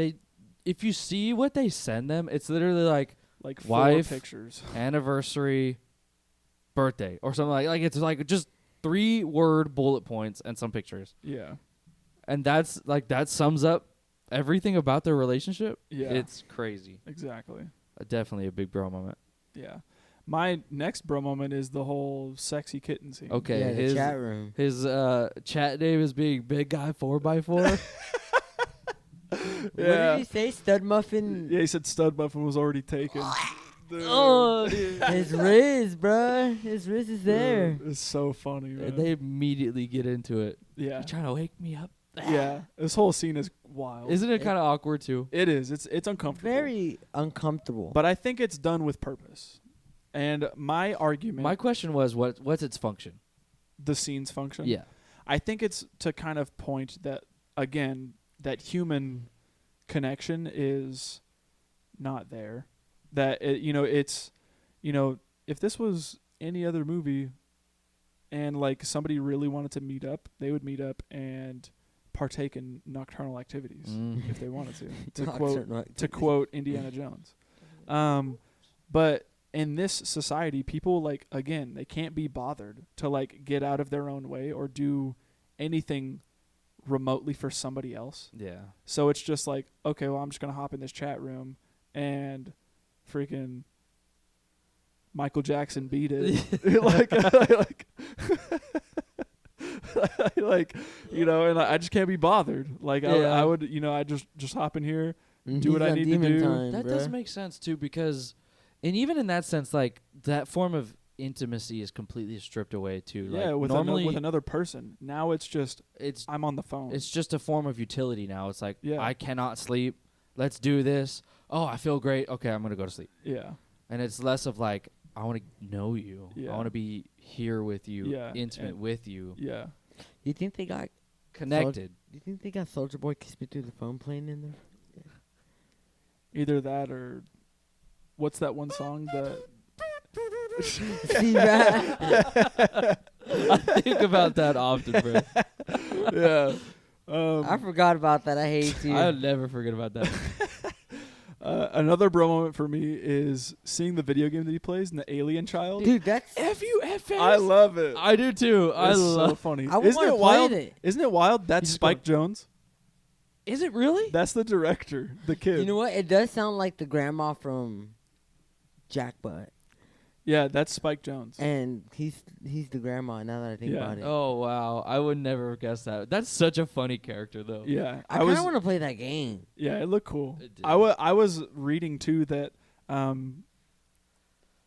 If you see what they send them, it's literally like Like, 4 wife, pictures. anniversary, birthday, or something like it's like just 3-word bullet points and some pictures. Yeah. And that's like that sums up everything about their relationship. Yeah. It's crazy. Exactly. Definitely a big bro moment. Yeah. My next bro moment is the whole sexy kitten scene. Okay, Yeah, the his chat room. his chat name is being big guy 4x4. What Yeah. did he say? Stud muffin. Yeah, he said stud muffin was already taken. Dude. Oh, dude. His Riz, bruh. His Riz is there. Dude, it's so funny, man. They immediately get into it. Yeah. You trying to wake me up? Yeah. This whole scene is wild. Isn't it kind of awkward too? It is. It's uncomfortable. Very uncomfortable. But I think it's done with purpose. And my argument, My question was, what's its function? the scene's function. Yeah. I think it's to kind of point that, again, that human connection is not there. That, it's, if this was any other movie and, like, somebody really wanted to meet up, they would meet up and partake in nocturnal activities if they wanted to quote Indiana Jones. But in this society, people, like, again, they can't be bothered to, like, get out of their own way or do anything remotely for somebody else. Yeah. So it's just like, okay, well, I'm just going to hop in this chat room and freaking Michael Jackson beat it. And I just can't be bothered. Like, I would, I just hop in here, do what I need to do. That does make sense too, because, and even in that sense, like that form of intimacy is completely stripped away too. Yeah, like with normally with another person. Now it's just it's I'm on the phone. it's just a form of utility now. It's like, Yeah. I cannot sleep. Let's do this. Oh, I feel great. Okay, I'm gonna go to sleep. Yeah. And it's less of like, I want to know you. Yeah. I want to be here with you, Yeah, intimate and- with you, Yeah. You think they got connected. Do you think they got Soldier Boy Kiss Me Through the Phone playing in there? Either that or what's that one song that See that? I think about that often, bro. yeah. I forgot about that. I hate you. I'll never forget about that. Another bro moment for me is seeing the video game that he plays in the Alien Child. Dude, that's FUFS. I love it. I do too. I It's love. so funny. I Isn't wanna it play wild? it. Isn't it wild? That's just Spike Jonze. Is it really? That's the director, the kid. You know what? It does sound like the grandma from Jackbutt. Yeah, that's Spike Jonze. And he's the grandma now that I think Yeah. about it. Oh wow! I would never have guessed that. That's such a funny character, though. Yeah, I kind of want to play that game. Yeah, it looked cool. It did. I was reading too that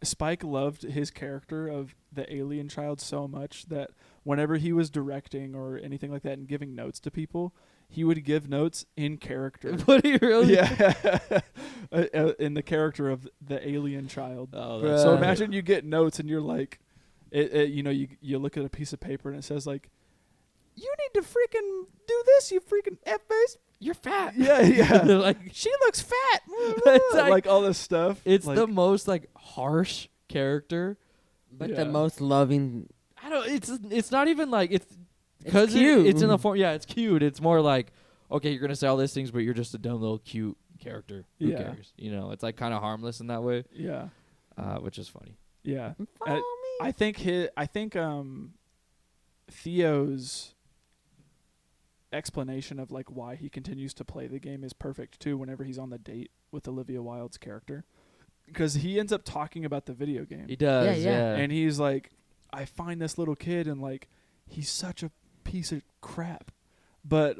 Spike loved his character of the alien child so much that whenever he was directing or anything like that and giving notes to people, he would give notes in character. Would he really? Yeah, in the character of the alien child. Oh, that's So funny. imagine you get notes and you're like, you look at a piece of paper and it says like, you need to freaking do this, you freaking F-face. You're fat. Yeah, yeah. like She looks fat. It's like all this stuff. it's like, the most like harsh character. But Yeah. the most loving. I don't. It's not even like it's It's because cute. it's in the form. Yeah, it's cute. It's more like, okay, you're gonna say all these things, but you're just a dumb little cute character. Who Yeah. cares? You know, it's like kind of harmless in that way, Yeah, which is funny. yeah. Follow me. I think Theo's explanation of like why he continues to play the game is perfect too. Whenever he's on the date with Olivia Wilde's character, because he ends up talking about the video game. He does. yeah. Yeah. And he's like, I find this little kid and like he's such a piece of crap, but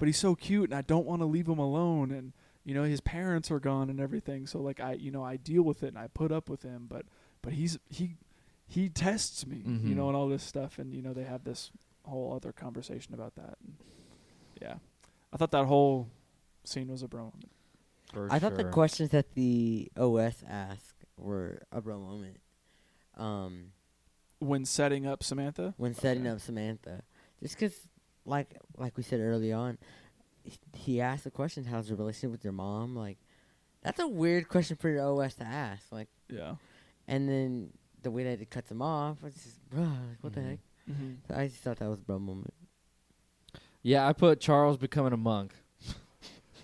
he's so cute and I don't want to leave him alone. And his parents are gone and everything. So like I deal with it and I put up with him, but he tests me, Mhm. and all this stuff. And, they have this whole other conversation about that. And yeah. I thought that whole scene was a bro moment. For I thought the sure. questions that the OS asked were a bro moment. When setting up Samantha? When setting up Samantha, just 'cause like we said early on, he asked the question, "How's your relationship with your mom?" Like, that's a weird question for your OS to ask. Like, Yeah. and then the way that it cuts him off, it's just, bruh, like, what the Mhm. heck? Mm-hmm. So I just thought that was a bro moment. Yeah, I put Charles becoming a monk,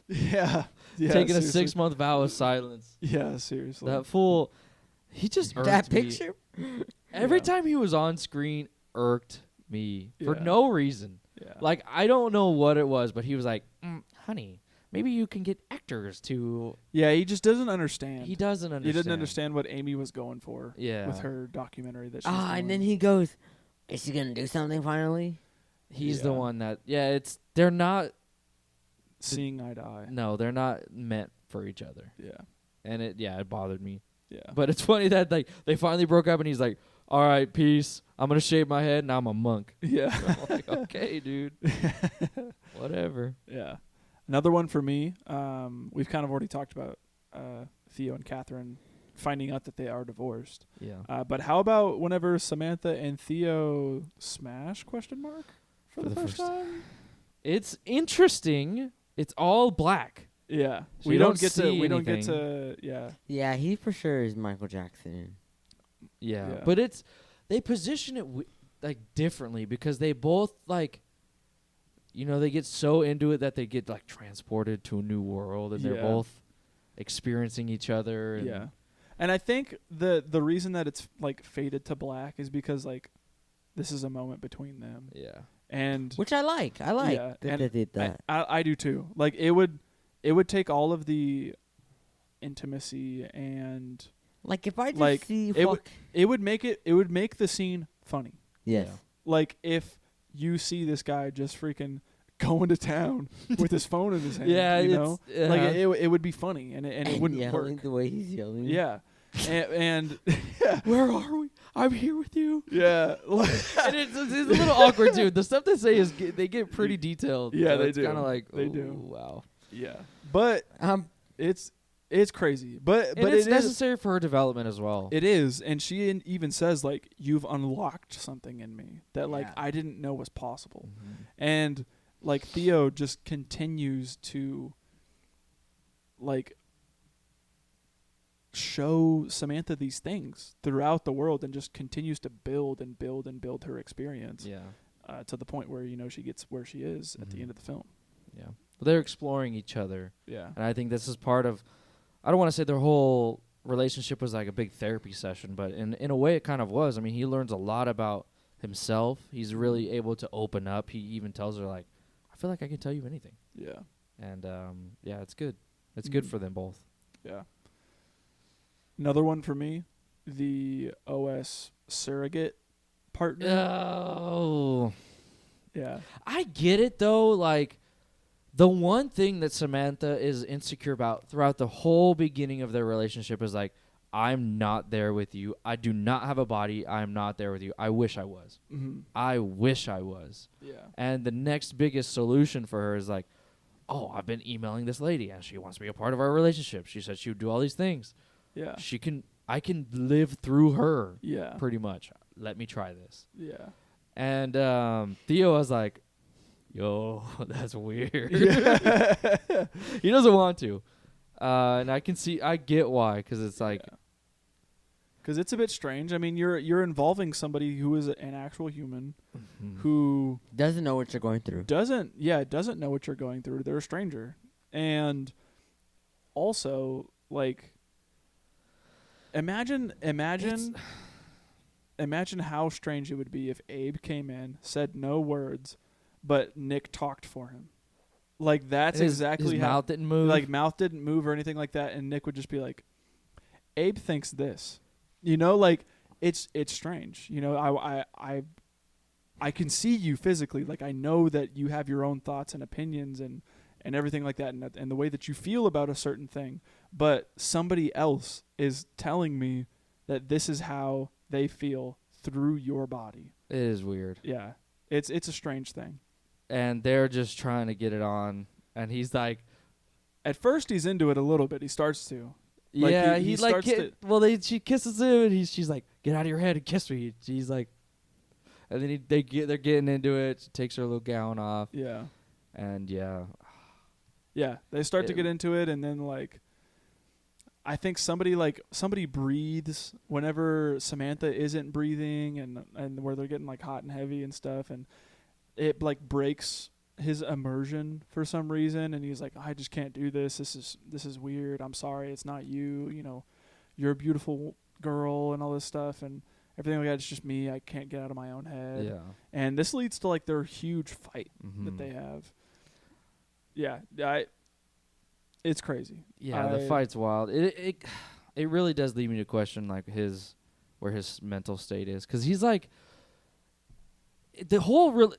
Yeah. Yeah. taking a seriously. 6-month vow of silence. Yeah, seriously. That fool, he just irked That me. picture? Every Yeah. time he was on screen, irked me for Yeah. no reason. Yeah. Like, I don't know what it was, but he was like, honey, maybe you can get actors to. Yeah, he just doesn't understand. He doesn't understand. He didn't understand what Amy was going for Yeah. with her documentary that she's Ah, doing. and then he goes, "Is she gonna do something finally?" He's the Yeah. one that, they're not, seeing eye to eye. no, they're not meant for each other. Yeah. And it bothered me. Yeah. But it's funny that like they finally broke up and he's like, all right, peace. I'm going to shave my head. Now I'm a monk. Yeah. I'm like, okay, dude. Whatever. Yeah. Another one for me, we've kind of already talked about Theo and Catherine finding out that they are divorced. Yeah. But how about whenever Samantha and Theo smash, question mark, for the first time? It's interesting. It's all black. Yeah. So we you don't don't get to see we don't get anything. to yeah. Yeah, he for sure is Michael Jackson. Yeah. Yeah. But they position it like differently because they both like, they get so into it that they get like transported to a new world and they're Yeah. both experiencing each other. And Yeah. And I think the reason that it's like faded to black is because like this is a moment between them. Yeah. And Which I like. I like Yeah, that and they did that. I do too. Like it would take all of the intimacy and Like, if I just like, see it would make the scene funny. Yes. Yeah. Like if you see this guy just freaking going to town with his phone in his hand, Yeah, you know? it's- Like uh-huh. it would be funny and it wouldn't yelling work. the way he's yelling. Yeah. and Where are we? I'm here with you. yeah. And it's a little awkward too. The stuff they say is they get pretty detailed. Yeah, so they it's do. Kind of like They do. ooh, wow. Yeah. But it's crazy. But And it's it is necessary for her development as well. It is, and she even says like, "You've unlocked something in me that like Yeah. I didn't know was possible," Mhm. and like Theo just continues to like show Samantha these things throughout the world, and just continues to build and build and build her experience Yeah. to the point where she gets where she is at the Mhm. end of the film. Yeah. They're exploring each other. Yeah, And I think this is part of, I don't want to say their whole relationship was like a big therapy session, but in a way it kind of was. I mean, he learns a lot about himself. He's really able to open up. He even tells her like, I feel like I can tell you anything. yeah, And yeah, it's good. It's good Mhm. for them both. yeah. Another one for me, the OS surrogate partner. Oh. Yeah. I get it though. Like, the one thing that Samantha is insecure about throughout the whole beginning of their relationship is like, I'm not there with you. I do not have a body. I'm not there with you. I wish I was. Mm-hmm. I wish I was. Yeah. And the next biggest solution for her is like, oh, I've been emailing this lady and she wants to be a part of our relationship. She said she would do all these things. Yeah. I can live through her Yeah. pretty much. Let me try this. Yeah. And Theo was like, yo, that's weird. Yeah. He doesn't want to. And I get why, because it's like, Because it's a bit strange. I mean, you're involving somebody who is an actual human mhm. who Doesn't know what you're going through. doesn't know what you're going through. They're a stranger. And also, like, imagine how strange it would be if Abe came in, said no words, but Nick talked for him. Like, that's his exactly how mouth didn't move. like mouth didn't move or anything like that, and Nick would just be like, Abe thinks this. Like, it's strange. I can see you physically. Like, I know that you have your own thoughts and opinions and and everything like that, and the way that you feel about a certain thing, but somebody else is telling me that this is how they feel through your body. It is weird. Yeah. It's a strange thing. And they're just trying to get it on, and he's like, At first he's into it a little bit. He starts to. Like, yeah, he he like starts to- she kisses him, and she's like, get out of your head and kiss me. She's like, and then they're getting into it. She takes her little gown off, Yeah. and yeah, Yeah, they start to It- get into it, and then like, I think somebody breathes whenever Samantha isn't breathing, and where they're getting like hot and heavy and stuff, and it like breaks his immersion for some reason, and he's like, I just can't do this. This is weird. I'm sorry, it's not you. You know, you're a beautiful girl and all this stuff, and everything like that. It's just me. I can't get out of my own head. yeah. And this leads to like their huge fight that Mhm. they have. Yeah, it's crazy. Yeah, the fight's wild. It really does lead me to question like where his mental state is, because he's like the whole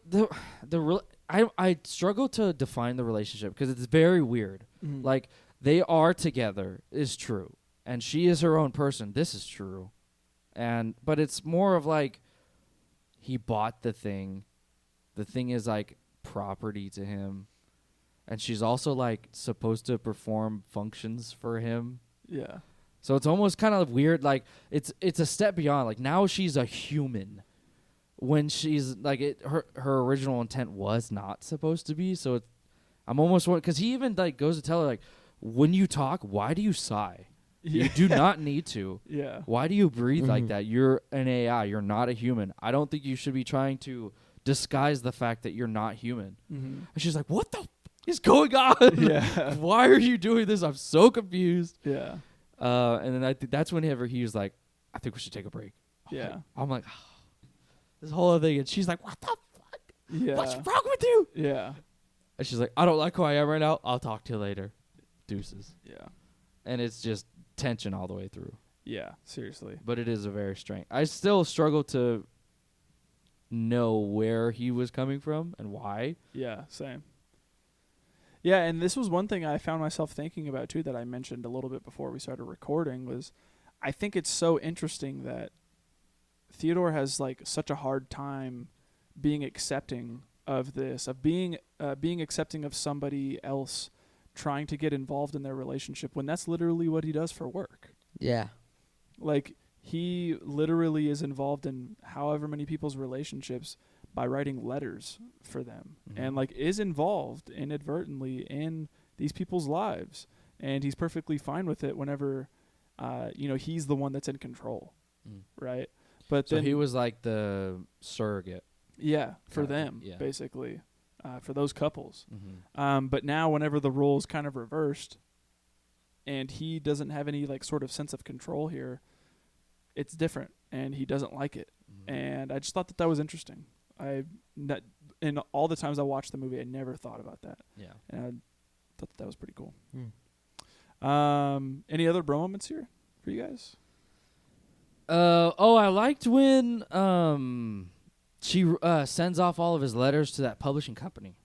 I struggle to define the relationship because it's very weird. Mhm. Like they are together is true, and she is her own person. This is true, but it's more of like he bought the thing. The thing is like property to him. And she's also like supposed to perform functions for him. Yeah. So it's almost kind of weird. Like it's a step beyond. Like now she's a human, when she's like her original intent was not supposed to be. So I'm almost because he even like goes to tell her like, when you talk, why do you sigh? Yeah. You do not need to. Yeah. Why do you breathe like Mhm. that? You're an AI. You're not a human. I don't think you should be trying to disguise the fact that you're not human. Mm-hmm. And she's like, what the is going on? Yeah. Why are you doing this? I'm so confused. Yeah. And then I think that's whenever he was like, I think we should take a break. Yeah. I'm like, this whole other thing. And she's like, what the fuck? Yeah. What's wrong with you? Yeah. And she's like, I don't like who I am right now. I'll talk to you later. Deuces. Yeah. And it's just tension all the way through. Yeah. Seriously. But it is a very strange. I still struggle to know where he was coming from and why. Yeah. Same. Yeah, and this was one thing I found myself thinking about too that I mentioned a little bit before we started recording was I think it's so interesting that Theodore has like such a hard time being accepting of this, of being accepting of somebody else trying to get involved in their relationship when that's literally what he does for work. Yeah. Like he literally is involved in however many people's relationships by writing letters for them, and like is involved inadvertently in these people's lives, and he's perfectly fine with it whenever he's the one that's in control, right? But So then he was like the surrogate. for Kinda, them yeah. basically, for those couples. Mm-hmm. But now whenever the roles kind of reversed and he doesn't have any like sort of sense of control here, it's different and he doesn't like it. And I just thought that was interesting. In all the times I watched the movie, I never thought about that. Yeah. And I thought that was pretty cool. Hmm. Any other bro moments here for you guys? I liked when she sends off all of his letters to that publishing company.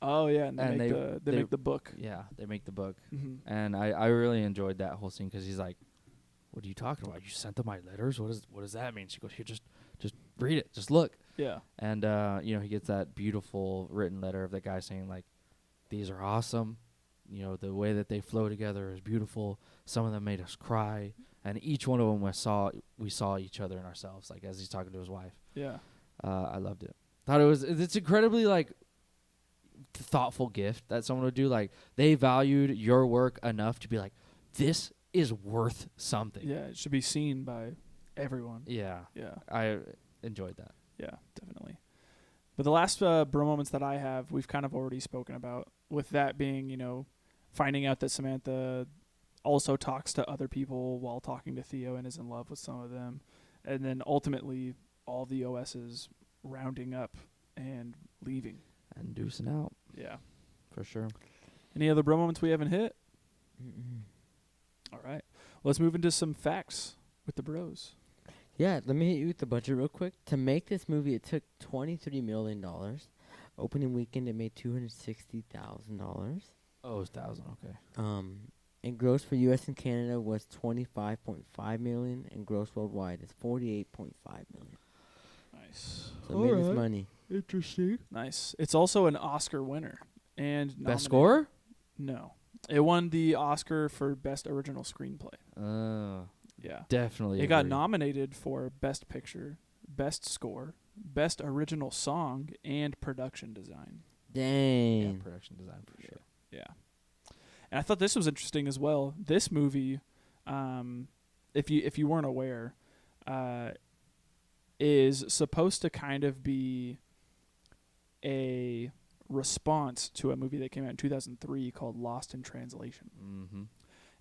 Oh yeah, and And they they- make the book. Yeah, they make the book. Mm-hmm. And I really enjoyed that whole scene because he's like, what are you talking about? You sent them my letters? What does that mean? She goes, here, just read it. Just look. Yeah. And, he gets that beautiful written letter of the guy saying, like, these are awesome. You know, the way that they flow together is beautiful. Some of them made us cry. And each one of them we saw each other in ourselves, like, as he's talking to his wife. Yeah. I loved it. Thought it's incredibly, like, thoughtful gift that someone would do. Like, they valued your work enough to be like, this is worth something. Yeah, it should be seen by everyone. Yeah. Yeah. I enjoyed that. Yeah, definitely. But the last bro moments that I have, we've kind of already spoken about, with that being, finding out that Samantha also talks to other people while talking to Theo and is in love with some of them. And then ultimately all the OSs rounding up and leaving. And deucing out, Yeah. for sure. Any other bro moments we haven't hit? Mm-mm. All right. Let's move into some facts with the bros. Yeah, let me hit you with the budget real quick. To make this movie, it took $23 million. Opening weekend, it made $260,000. Oh, it's 1,000. Okay. And gross for U.S. and Canada was 25.5 million, and gross worldwide is 48.5 million. Nice. So it made its money. Interesting. Nice. It's also an Oscar winner and Best nominated- score? No, it won the Oscar for Best Original Screenplay. Yeah. Definitely. It got agree. nominated for Best Picture, Best Score, Best Original Song, and Production Design. Yeah, Dang. production design for sure. Yeah. And I thought this was interesting as well. This movie, if you weren't aware, is supposed to kind of be a response to a movie that came out in 2003 called Lost in Translation. Mm-hmm.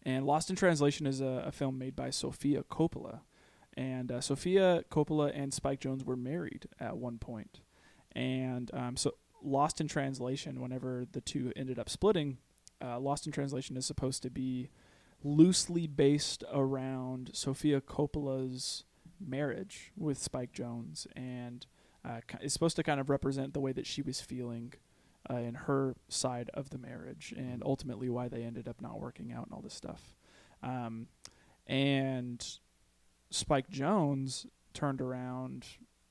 And Lost in Translation is a film made by Sofia Coppola. And Sofia Coppola and Spike Jonze were married at one point. And so Lost in Translation, whenever the two ended up splitting, Lost in Translation is supposed to be loosely based around Sofia Coppola's marriage with Spike Jonze, and is supposed to kind of represent the way that she was feeling in her side of the marriage, and ultimately why they ended up not working out and all this stuff. And Spike Jonze turned around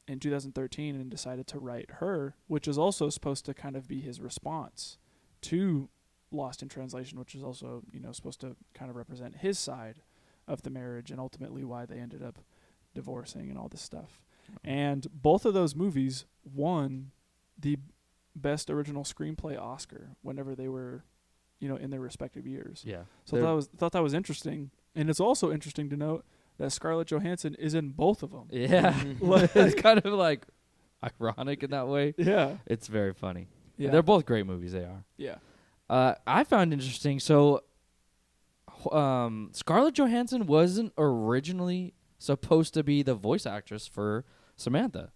in 2013 and decided to write her, which is also supposed to kind of be his response to Lost in Translation, which is also, supposed to kind of represent his side of the marriage and ultimately why they ended up divorcing and all this stuff. And both of those movies won the Best Original Screenplay Oscar whenever they were, in their respective years. Yeah. So I thought that was interesting. And it's also interesting to note that Scarlett Johansson is in both of them. Yeah. It's kind of like ironic in that way. Yeah. It's very funny. Yeah. They're both great movies. They are. Yeah. I found interesting. So, Scarlett Johansson wasn't originally supposed to be the voice actress for Samantha.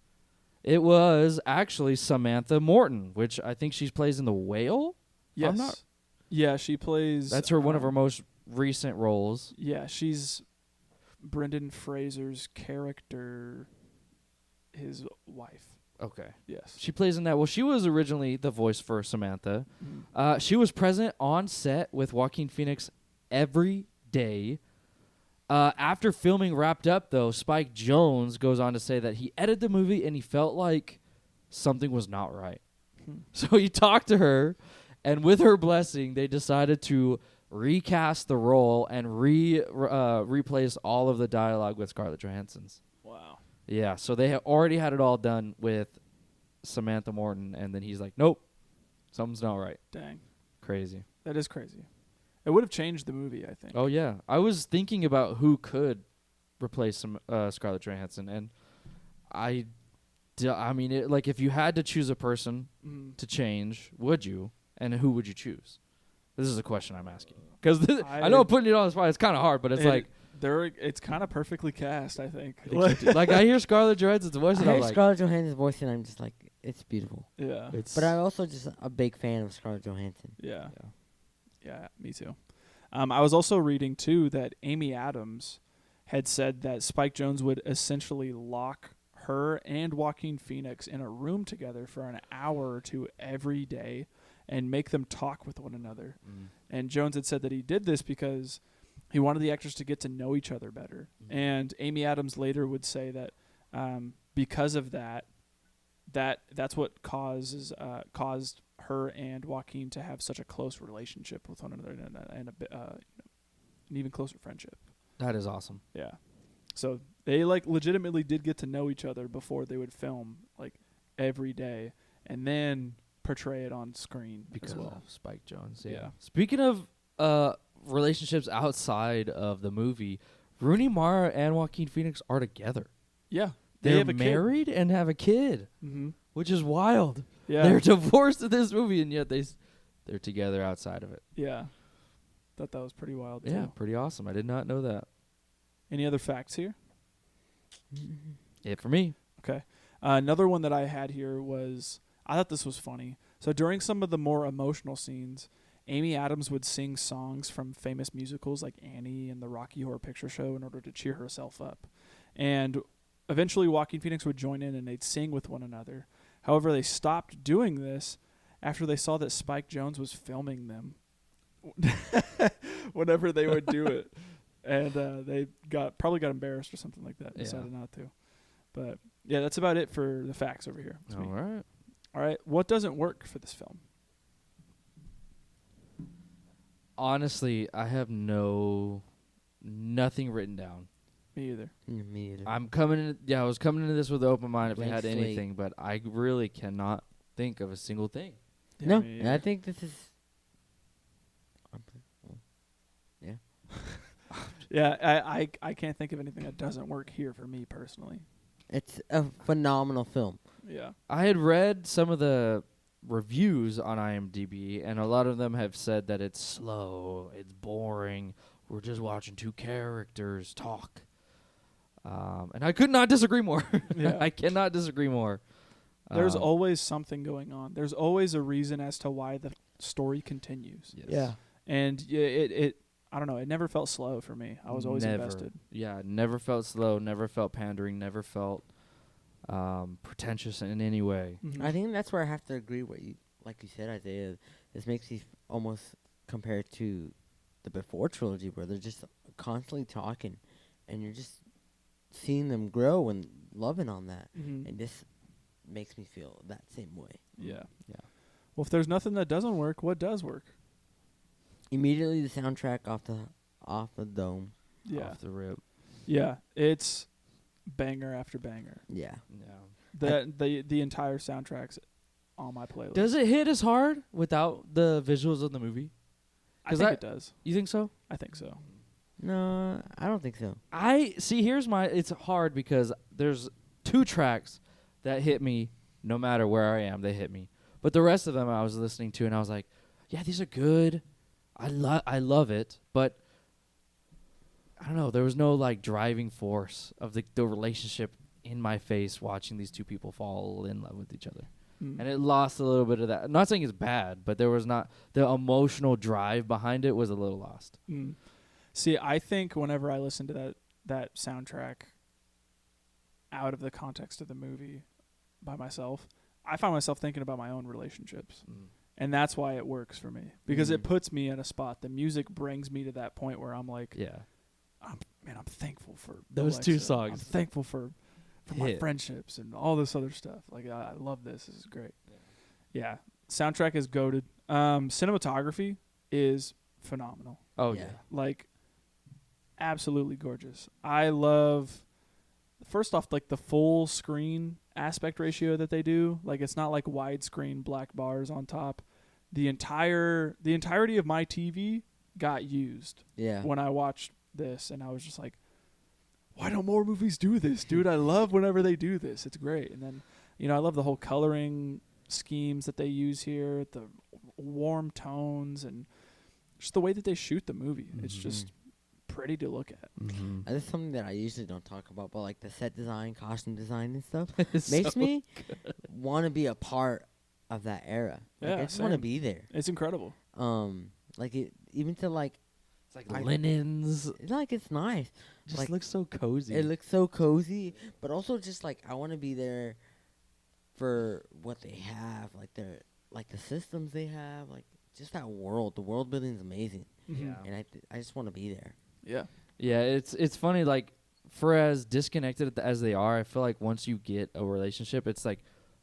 It was actually Samantha Morton, which I think she plays in The Whale. Yes. Yeah, she plays... That's one of her most recent roles. Yeah, she's Brendan Fraser's character, his wife. Okay. Yes. She plays in that. Well, she was originally the voice for Samantha. Mhm. She was present on set with Joaquin Phoenix every day. After filming wrapped up, though, Spike Jonze goes on to say that he edited the movie and he felt like something was not right. So he talked to her, and with her blessing, they decided to recast the role and replace all of the dialogue with Scarlett Johansson's. Wow. Yeah, so they already had it all done with Samantha Morton, and then he's like, nope, something's not right. Dang. Crazy. That is crazy. It would have changed the movie, I think. Oh, yeah. I was thinking about who could replace Scarlett Johansson, and I mean, if you had to choose a person to change, would you? And who would you choose? This is a question I'm asking. Because I know I'm putting it on the spot. It's kind of hard, but it's kind of perfectly cast, I think. Like, I hear Scarlett Johansson's voice, I and I'm heard like, Scarlett Johansson's voice, and I'm just like, it's beautiful. Yeah. But I'm also just a big fan of Scarlett Johansson. Yeah. Yeah, me too. I was also reading, too, that Amy Adams had said that Spike Jonze would essentially lock her and Joaquin Phoenix in a room together for an hour or two every day and make them talk with one another. And Jonze had said that he did this because he wanted the actors to get to know each other better. And Amy Adams later would say that because of that's what caused her and Joaquin to have such a close relationship with one another and an even closer friendship. that is awesome. Yeah. So they legitimately did get to know each other before they would film every day and then portray it on screen Because as well. of Spike Jonze. Yeah. Speaking of relationships outside of the movie, Rooney Mara and Joaquin Phoenix are together. Yeah. They're have a married and have a kid, which is wild. Yeah. They're divorced in this movie, and yet they're together outside of it. Yeah. Thought that was pretty wild, Yeah, too. pretty awesome. I did not know that. Any other facts here? It for me. Okay. Another one that I had here was, I thought this was funny. So during some of the more emotional scenes, Amy Adams would sing songs from famous musicals like Annie and the Rocky Horror Picture Show in order to cheer herself up. And eventually Joaquin Phoenix would join in and they'd sing with one another. However, they stopped doing this after they saw that Spike Jonze was filming them whenever they would do it, and they probably got embarrassed or something like that. And Yeah. decided not to. But yeah, that's about it for the facts over here. It's All me. right. All right, what doesn't work for this film? Honestly, I have nothing written down. Me either. Me either. I was coming into this with an open mind if I Blank had slate. anything, but I really cannot think of a single thing. Yeah, No, me and I either. think this is. Yeah. Yeah, I can't think of anything that doesn't work here for me personally. It's a phenomenal film. Yeah. I had read some of the reviews on IMDb, and a lot of them have said that it's slow, it's boring, we're just watching two characters talk. And I could not disagree more. Yeah. I cannot disagree more. There's Um, always something going on. There's always a reason as to why the story continues. yes. And it I don't know, it never felt slow for me. I was always Never. invested. Yeah, never felt slow, never felt pandering, never felt pretentious in any way. Mhm. I think that's where I have to agree. What you like you said, Isaiah. This makes me almost compare it to the Before trilogy, where they're just constantly talking, and you're just seeing them grow and loving on that. Mhm. And this makes me feel that same way. Yeah. Yeah. Well, if there's nothing that doesn't work, what does work? Immediately, the soundtrack off the dome. Yeah. Off the rip. Yeah. It's banger after banger. Yeah. Yeah. The entire soundtrack's on my playlist. Does it hit as hard without the visuals of the movie? I 'Cause think I- it does. You think so? I think so. No, I don't think so. I see. It's hard because there's two tracks that hit me no matter where I am. They hit me, but the rest of them I was listening to and I was like, yeah, these are good. I love it, but I don't know. There was no like driving force of the relationship in my face watching these two people fall in love with each other. Mm. And it lost a little bit of that. I'm not saying it's bad, but there was not the emotional drive behind it was a little lost. Mm. See, I think whenever I listen to that soundtrack out of the context of the movie by myself, I find myself thinking about my own relationships. And that's why it works for me. Because it Mhm. puts me in a spot. The music brings me to that point where I'm like, Yeah. I'm thankful for Those two Alexa. I'm songs thankful for my hit. friendships and all this other stuff. Like, I love this. This is great. Yeah. Soundtrack is goated. Cinematography is phenomenal. Oh Yeah. yeah. Like, absolutely gorgeous. I love, first off, like the full screen aspect ratio that they do. Like, it's not like widescreen black bars on top. The entirety of my TV got used Yeah. when I watched this, and I was just like, why don't more movies do this, dude? I love whenever they do this. It's great. And then, I love the whole coloring schemes that they use here, the warm tones, and just the way that they shoot the movie. It's just pretty to look at. Mm-hmm. That's something that I usually don't talk about, but like the set design, costume design, and stuff It's makes so me want to be a part of that era. Like, Yeah, I just want to same. be there. It's incredible. Like it, even to like, It's like I- linens. like it's nice. Just like, looks so cozy. It looks so cozy, but also just like I want to be there for what they have, like the systems they have, like just that world. The world building is amazing, Yeah. and I just want to be there. Yeah. Yeah, it's funny. Like, for as disconnected as they are, I feel like once you get a relationship, it's like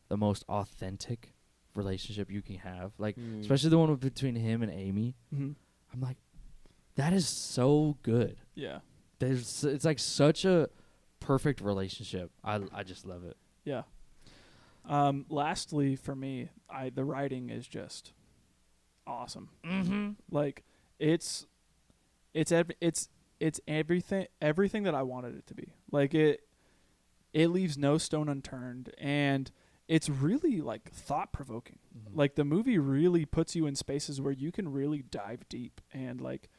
the most authentic relationship you can have. Like, Mm. especially the one between him and Amy. Mm-hmm. I'm like, that is so good. Yeah. It's like such a perfect relationship. I just love it. Yeah. Lastly, for me, the writing is just awesome. Mm-hmm. Like, it's everything that I wanted it to be. Like, it leaves no stone unturned, and it's really like thought provoking. Mm-hmm. Like, the movie really puts you in spaces where you can really dive deep and like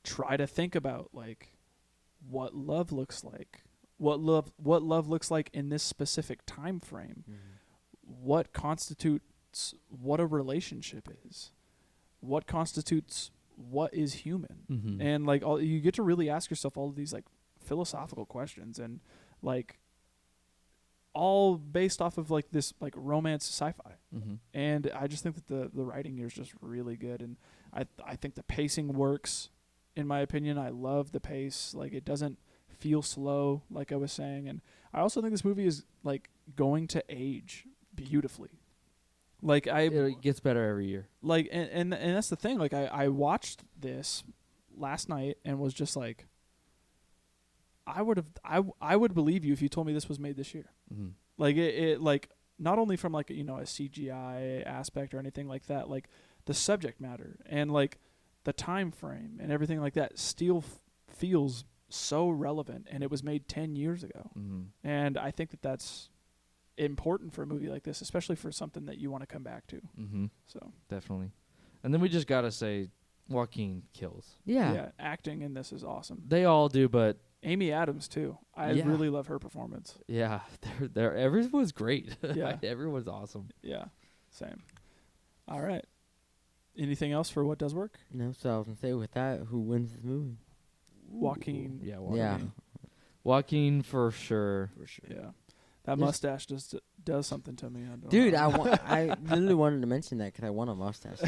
try to think about like what love looks like, what love looks like in this specific time frame, what constitutes what a relationship is, what constitutes what is human. Mm-hmm. And like you get to really ask yourself all of these like philosophical questions, and like all based off of like this like romance sci-fi. Mm-hmm. And I just think that the writing here is just really good. And I think the pacing works. In my opinion, I love the pace. Like, it doesn't feel slow, like I was saying. And I also think this movie is like going to age beautifully. Like, It gets better every year. like, and that's the thing. Like, I watched this last night and was just like, I would believe you if you told me this was made this year. Mm-hmm. Like, it like, not only from like, you know, a CGI aspect or anything like that, like the subject matter and like the time frame and everything like that still feels so relevant, and it was made 10 years ago. Mm-hmm. And I think that that's important for a movie like this, especially for something that you want to come back to. Mm-hmm. So Definitely. And then we just gotta say, Joaquin kills. Yeah. acting in this is awesome. They all do, but Amy Adams too. I Yeah. really love her performance. yeah, they're everyone's great. Yeah. Everyone's awesome. Yeah, same. All right. Anything else for what does work? No, so I was gonna say with that, who wins this movie? Joaquin. Yeah, Joaquin. Yeah. Joaquin for sure. For sure. Yeah. That Just- mustache just does something to me. I don't Dude, know. I literally wanted to mention that because I want a mustache.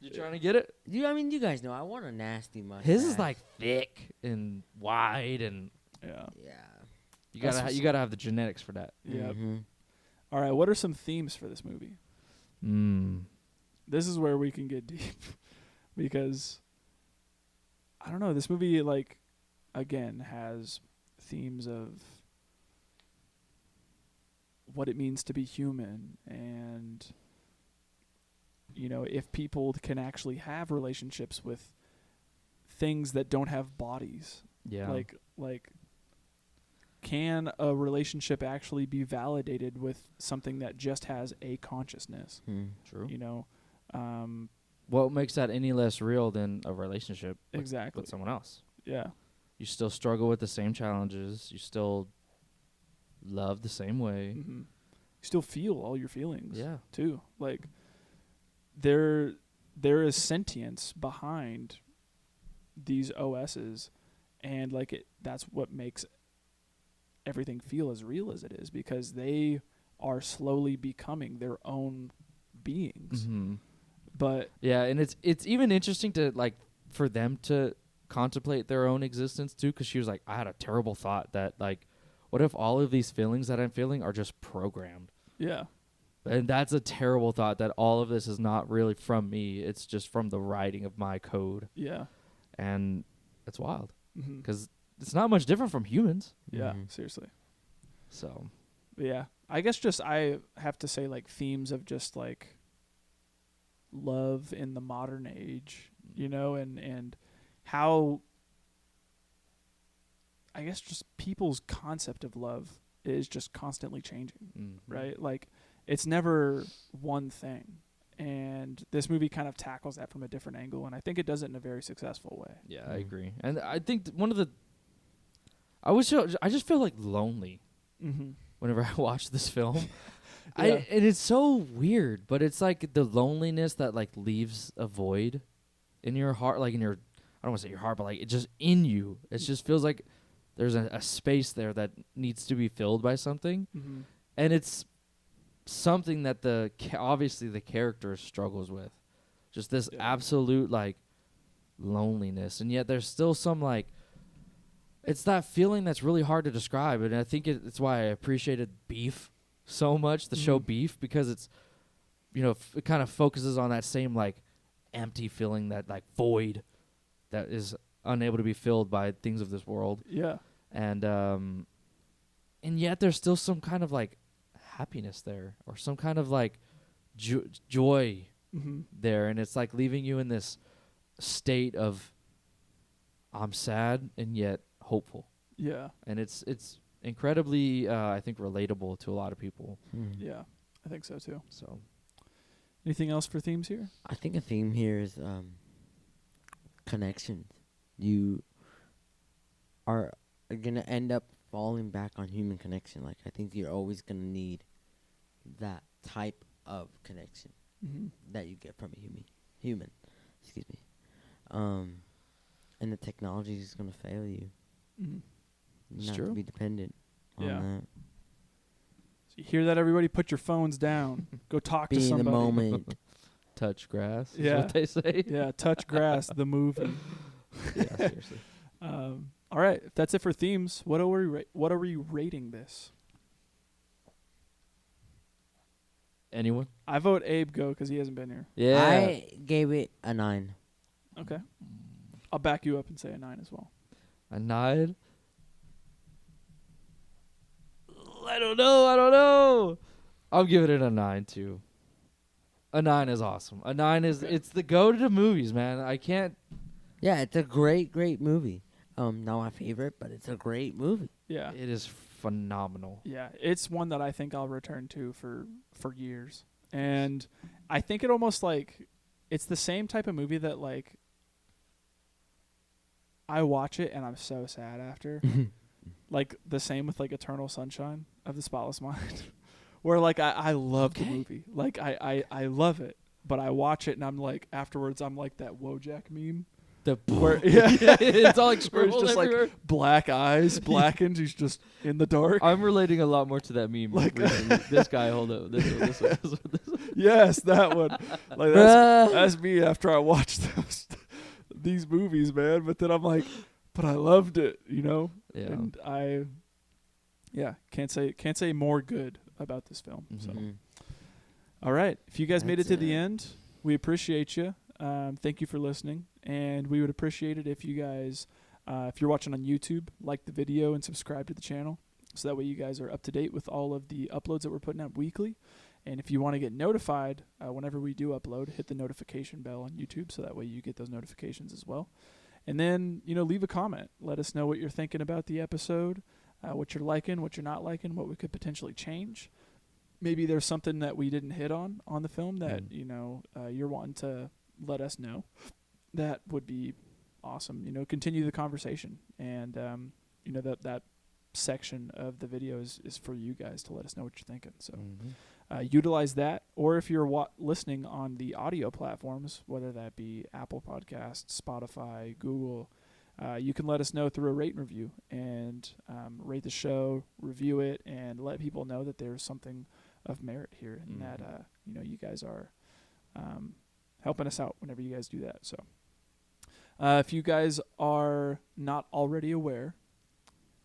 You trying to get it? I mean, you guys know I want a nasty mustache. His is like thick and wide, and Yeah. Yeah. you That's gotta what's- you gotta have the genetics for that. Yeah. Mhm. All right. What are some themes for this movie? This is where we can get deep because I don't know. This movie, like, again, has themes of what it means to be human, and you know, if people can actually have relationships with things that don't have bodies. Yeah. Like can a relationship actually be validated with something that just has a consciousness? True. You know, What makes that any less real than a relationship exactly. with someone else? Yeah. You still struggle with the same challenges. You still love the same way. Mm-hmm. You still feel all your feelings. Yeah. Too. Like there is sentience behind these OSs, and like that's what makes everything feel as real as it is, because they are slowly becoming their own beings. Mm-hmm. But Yeah, and it's even interesting to like for them to contemplate their own existence too, because she was like, I had a terrible thought that like, what if all of these feelings that I'm feeling are just programmed? yeah. And that's a terrible thought, that all of this is not really from me. It's just from the writing of my code. Yeah. And it's wild Mm-hmm. because it's not much different from humans. Yeah, Mhm. seriously. So Yeah. I guess just I have to say, like, themes of just like love in the modern age, you know, and how I guess just people's concept of love is just constantly changing, right? Like, it's never one thing. And this movie kind of tackles that from a different angle, and I think it does it in a very successful way. Yeah, I Mhm. agree. And I think one of the I just feel like lonely Mm-hmm. whenever I watch this film. Yeah. And it's so weird, but it's like the loneliness that like leaves a void in your heart, like in your, I don't want to say your heart, but like it just in you. It just feels like there's a space there that needs to be filled by something, Mm-hmm. and it's something that obviously the character struggles with, just this Yeah. absolute like loneliness, and yet there's still some like, it's that feeling that's really hard to describe, and I think it's why I appreciated Beef so much, the show Mhm. Beef, because it's, you know, it kind of focuses on that same like empty feeling, that like void that is unable to be filled by things of this world, Yeah. and yet there's still some kind of like happiness there, or some kind of like joy Mm-hmm. there, and it's like leaving you in this state of I'm sad and yet hopeful, Yeah. and it's incredibly I think relatable to a lot of people. Yeah. I think so too. So Anything else for themes here? I think a theme here is connections. You are gonna end up falling back on human connection. Like, I think you're always gonna need that type of connection Mm-hmm. that you get from a human. Excuse me. And the technology is gonna fail you. Mm-hmm. It's Not true. to be dependent on Yeah. that. So you hear that, everybody? Put your phones down. Go talk to Be in somebody. the moment. touch grass. Is Yeah. what they say. Yeah, Touch Grass, the movie. Yeah, seriously. All right, if that's it for themes, what are we rating this? Anyone? I vote Abe go because he hasn't been here. Yeah. I gave it a 9. Okay. I'll back you up and say a 9 as well. A 9? I don't know. I'll give it a 9 too. A 9 is awesome. A 9 is it's the go to the movies, man. I can't. Yeah, it's a great movie. Not my favorite, but it's a great movie. Yeah. It is phenomenal. Yeah, it's one that I think I'll return to for years. And I think it almost like it's the same type of movie that like I watch it and I'm so sad after. Like the same with like Eternal Sunshine of the Spotless Mind. Where like I love the movie. Like I love it. But I watch it and I'm like afterwards I'm like that Wojak meme. Where It's all like where it's scribbled just everywhere. like black eyes, blackened, he's just in the dark. I'm relating a lot more to that meme. Like- This guy, hold up. This one. Yes, that one. Like that's me after I watched these movies, man. But then I'm like, but I loved it, you know. Yeah. And I can't say more good about this film. So, Mhm. all right, if you guys made it That's to the it. end, we appreciate you. Thank you for listening, and we would appreciate it if you guys, if you're watching on YouTube, like the video and subscribe to the channel, so that way you guys are up to date with all of the uploads that we're putting out weekly. And if you want to get notified whenever we do upload, hit the notification bell on YouTube, so that way you get those notifications as well. And then, leave a comment. Let us know what you're thinking about the episode, what you're liking, what you're not liking, what we could potentially change. Maybe there's something that we didn't hit on the film that, you're wanting to let us know. That would be awesome. Continue the conversation. And, that section of the video is for you guys to let us know what you're thinking. So utilize that. Or if you're listening on the audio platforms, whether that be Apple Podcasts, Spotify, Google, you can let us know through a rate and review and rate the show, review it, and let people know that there's something of merit here and that, you guys are helping us out whenever you guys do that. So if you guys are not already aware,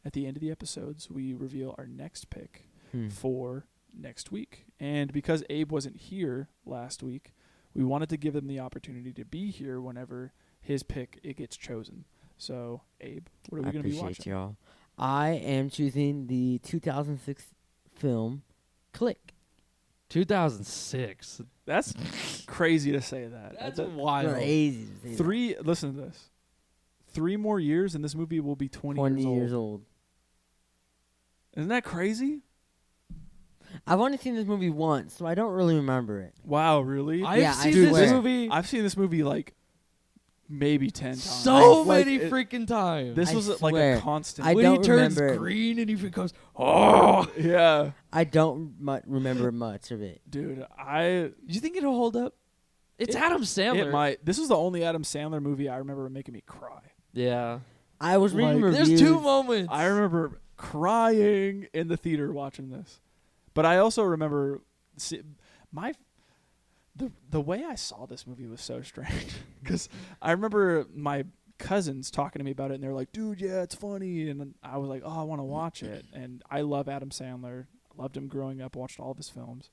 at the end of the episodes, we reveal our next pick for next week. And because Abe wasn't here last week, we wanted to give him the opportunity to be here whenever his pick it gets chosen. So, Abe, what are we going to be watching? Appreciate y'all. I am choosing the 2006 film Click. 2006. That's crazy to say that. That's That- wild. Crazy to say that. Listen to this. 3 more years and this movie will be 20 years old. Isn't that crazy? I've only seen this movie once, so I don't really remember it. Wow, really? I've Yeah, I seen this swear. movie I've seen this movie like maybe 10 times. so Like, many it- freaking times. This I was like swear. a constant. I when don't he turns remember it. green and he goes, oh. Yeah. I don't remember much of it. Dude, Do you think it'll hold up? It's Adam Sandler. It might. This was the only Adam Sandler movie I remember making me cry. Yeah. I was reading Like, reviews. There's 2 moments. I remember crying in the theater watching this. But I also remember the way I saw this movie was so strange because I remember my cousins talking to me about it and they're like, dude, yeah, it's funny. And I was like, oh, I want to watch it. And I love Adam Sandler. I loved him growing up, watched all of his films.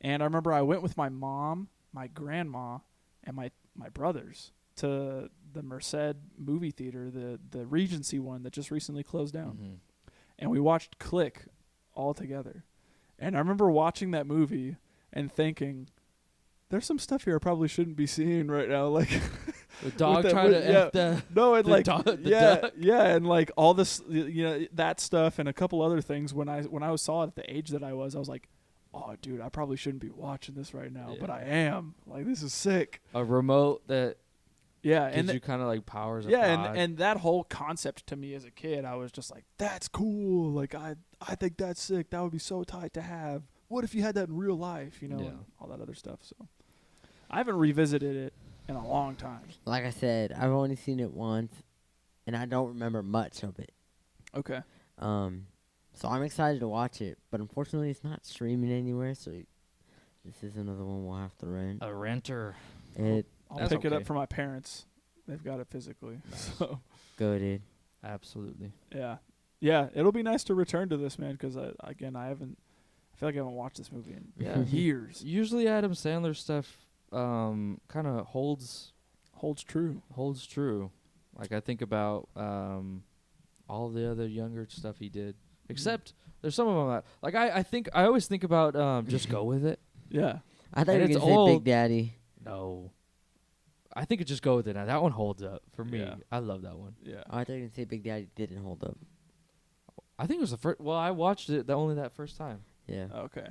And I remember I went with my mom, my grandma, and my brothers to the Merced movie theater, the Regency one that just recently closed down. Mhm. And we watched Click all together. And I remember watching that movie and thinking, there's some stuff here I probably shouldn't be seeing right now. Like The dog that- trying with- to F the. no, and The like the duck. yeah, and like all this, that stuff and a couple other things. When I saw it at the age that I was like, oh, dude, I probably shouldn't be watching this right now, but Yeah. I am. Like, this is sick. A remote that Yeah, gives and you kind of like powers of yeah, God. and that whole concept to me as a kid, I was just like, that's cool. Like, I think that's sick. That would be so tight to have. What if you had that in real life? Yeah. And all that other stuff. So, I haven't revisited it in a long time. Like I said, I've only seen it once, and I don't remember much of it. Okay. So I'm excited to watch it, but unfortunately, it's not streaming anywhere. So This is another one we'll have to rent. A renter. I'll That's pick it up okay. for my parents. They've got it physically. Nice. So Go, dude. Absolutely. yeah, it'll be nice to return to this, man. Because I feel like I haven't watched this movie in Yeah. years. Usually Adam Sandler stuff kind of holds True. true. Like I think about all the other younger stuff he did. Except there's some of them that like I always think about Just Go With It. Yeah. I thought And you were it's going to say old. Big Daddy. No. I think it Just Go With It. Now that one holds up for me. Yeah. I love that one. Yeah. Oh, I thought you were going to say Big Daddy didn't hold up. I think it was the first. Well, I watched it only that first time. Yeah. Okay.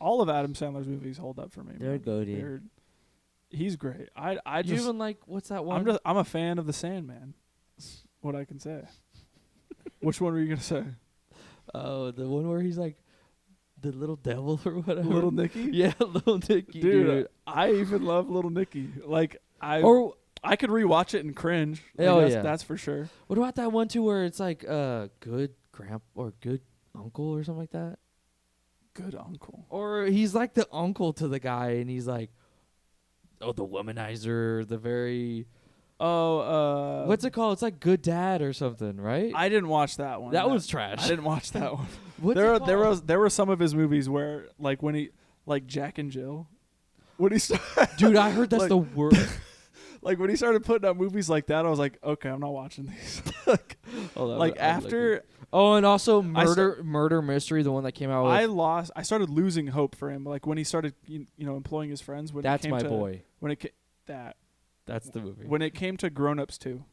All of Adam Sandler's movies hold up for me. They're man. go, dude. He's great. I You just even like what's that one? I'm a fan of the Sandman. What I can say. Which one were you gonna say? Oh, the one where he's like the little devil or whatever. Little Nicky? Yeah, Little Nicky, Dude, I even love Little Nicky. Like I could rewatch it and cringe. Like, Oh, that's, yeah. that's for sure. What about that one too where it's like good grandpa or good uncle or something like that? Good uncle. Or he's like the uncle to the guy and he's like, oh, the womanizer, the very what's it called? It's like Good Dad or something, right? I didn't watch that one. that was trash. I didn't watch that one. What's there it called? were some of his movies where like when he like Jack and Jill. When he Dude, I heard that's like- the worst. like when he started putting out movies like that, I was like, okay, I'm not watching these. like after Oh, and also I Murder Mystery, the one that came out with I started losing hope for him. Like when he started, employing his friends. When That's it came My to, Boy. When it That's the movie. when it came to Grown Ups 2,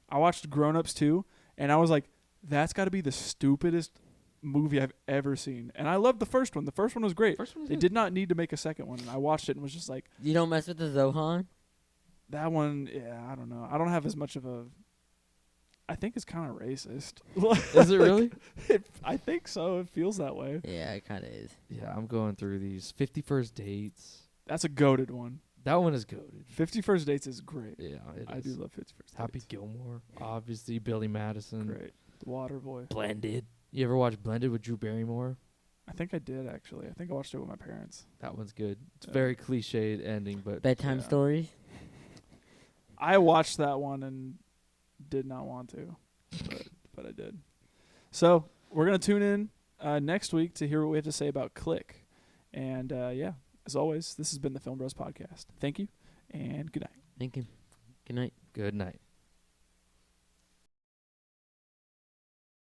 I watched Grown Ups 2, and I was like, that's got to be the stupidest movie I've ever seen. And I loved the first one. The first one was great. They did not need to make a second one. And I watched it and was just like, You don't mess with the Zohan? that one. Yeah, I don't know. I don't have as much of a. I think it's kind of racist. Is it really? I think so. It feels that way. Yeah, it kind of is. Yeah, I'm going through these 50 First Dates. That's a goated one. That one is goated. 50 First Dates is great. Yeah, I do love 50 First Dates. Happy Gilmore, obviously Billy Madison. Great. The Water Boy. Blended. You ever watch Blended with Drew Barrymore? I think I did actually. I think I watched it with my parents. That one's good. It's Yeah. very cliched ending, but Bedtime Yeah. stories? I watched that one and did not want to, but I did. So we're gonna tune in next week to hear what we have to say about Click. And yeah, as always, this has been the Film Bros Podcast. Thank you, and good night. Thank you. Good night. good night.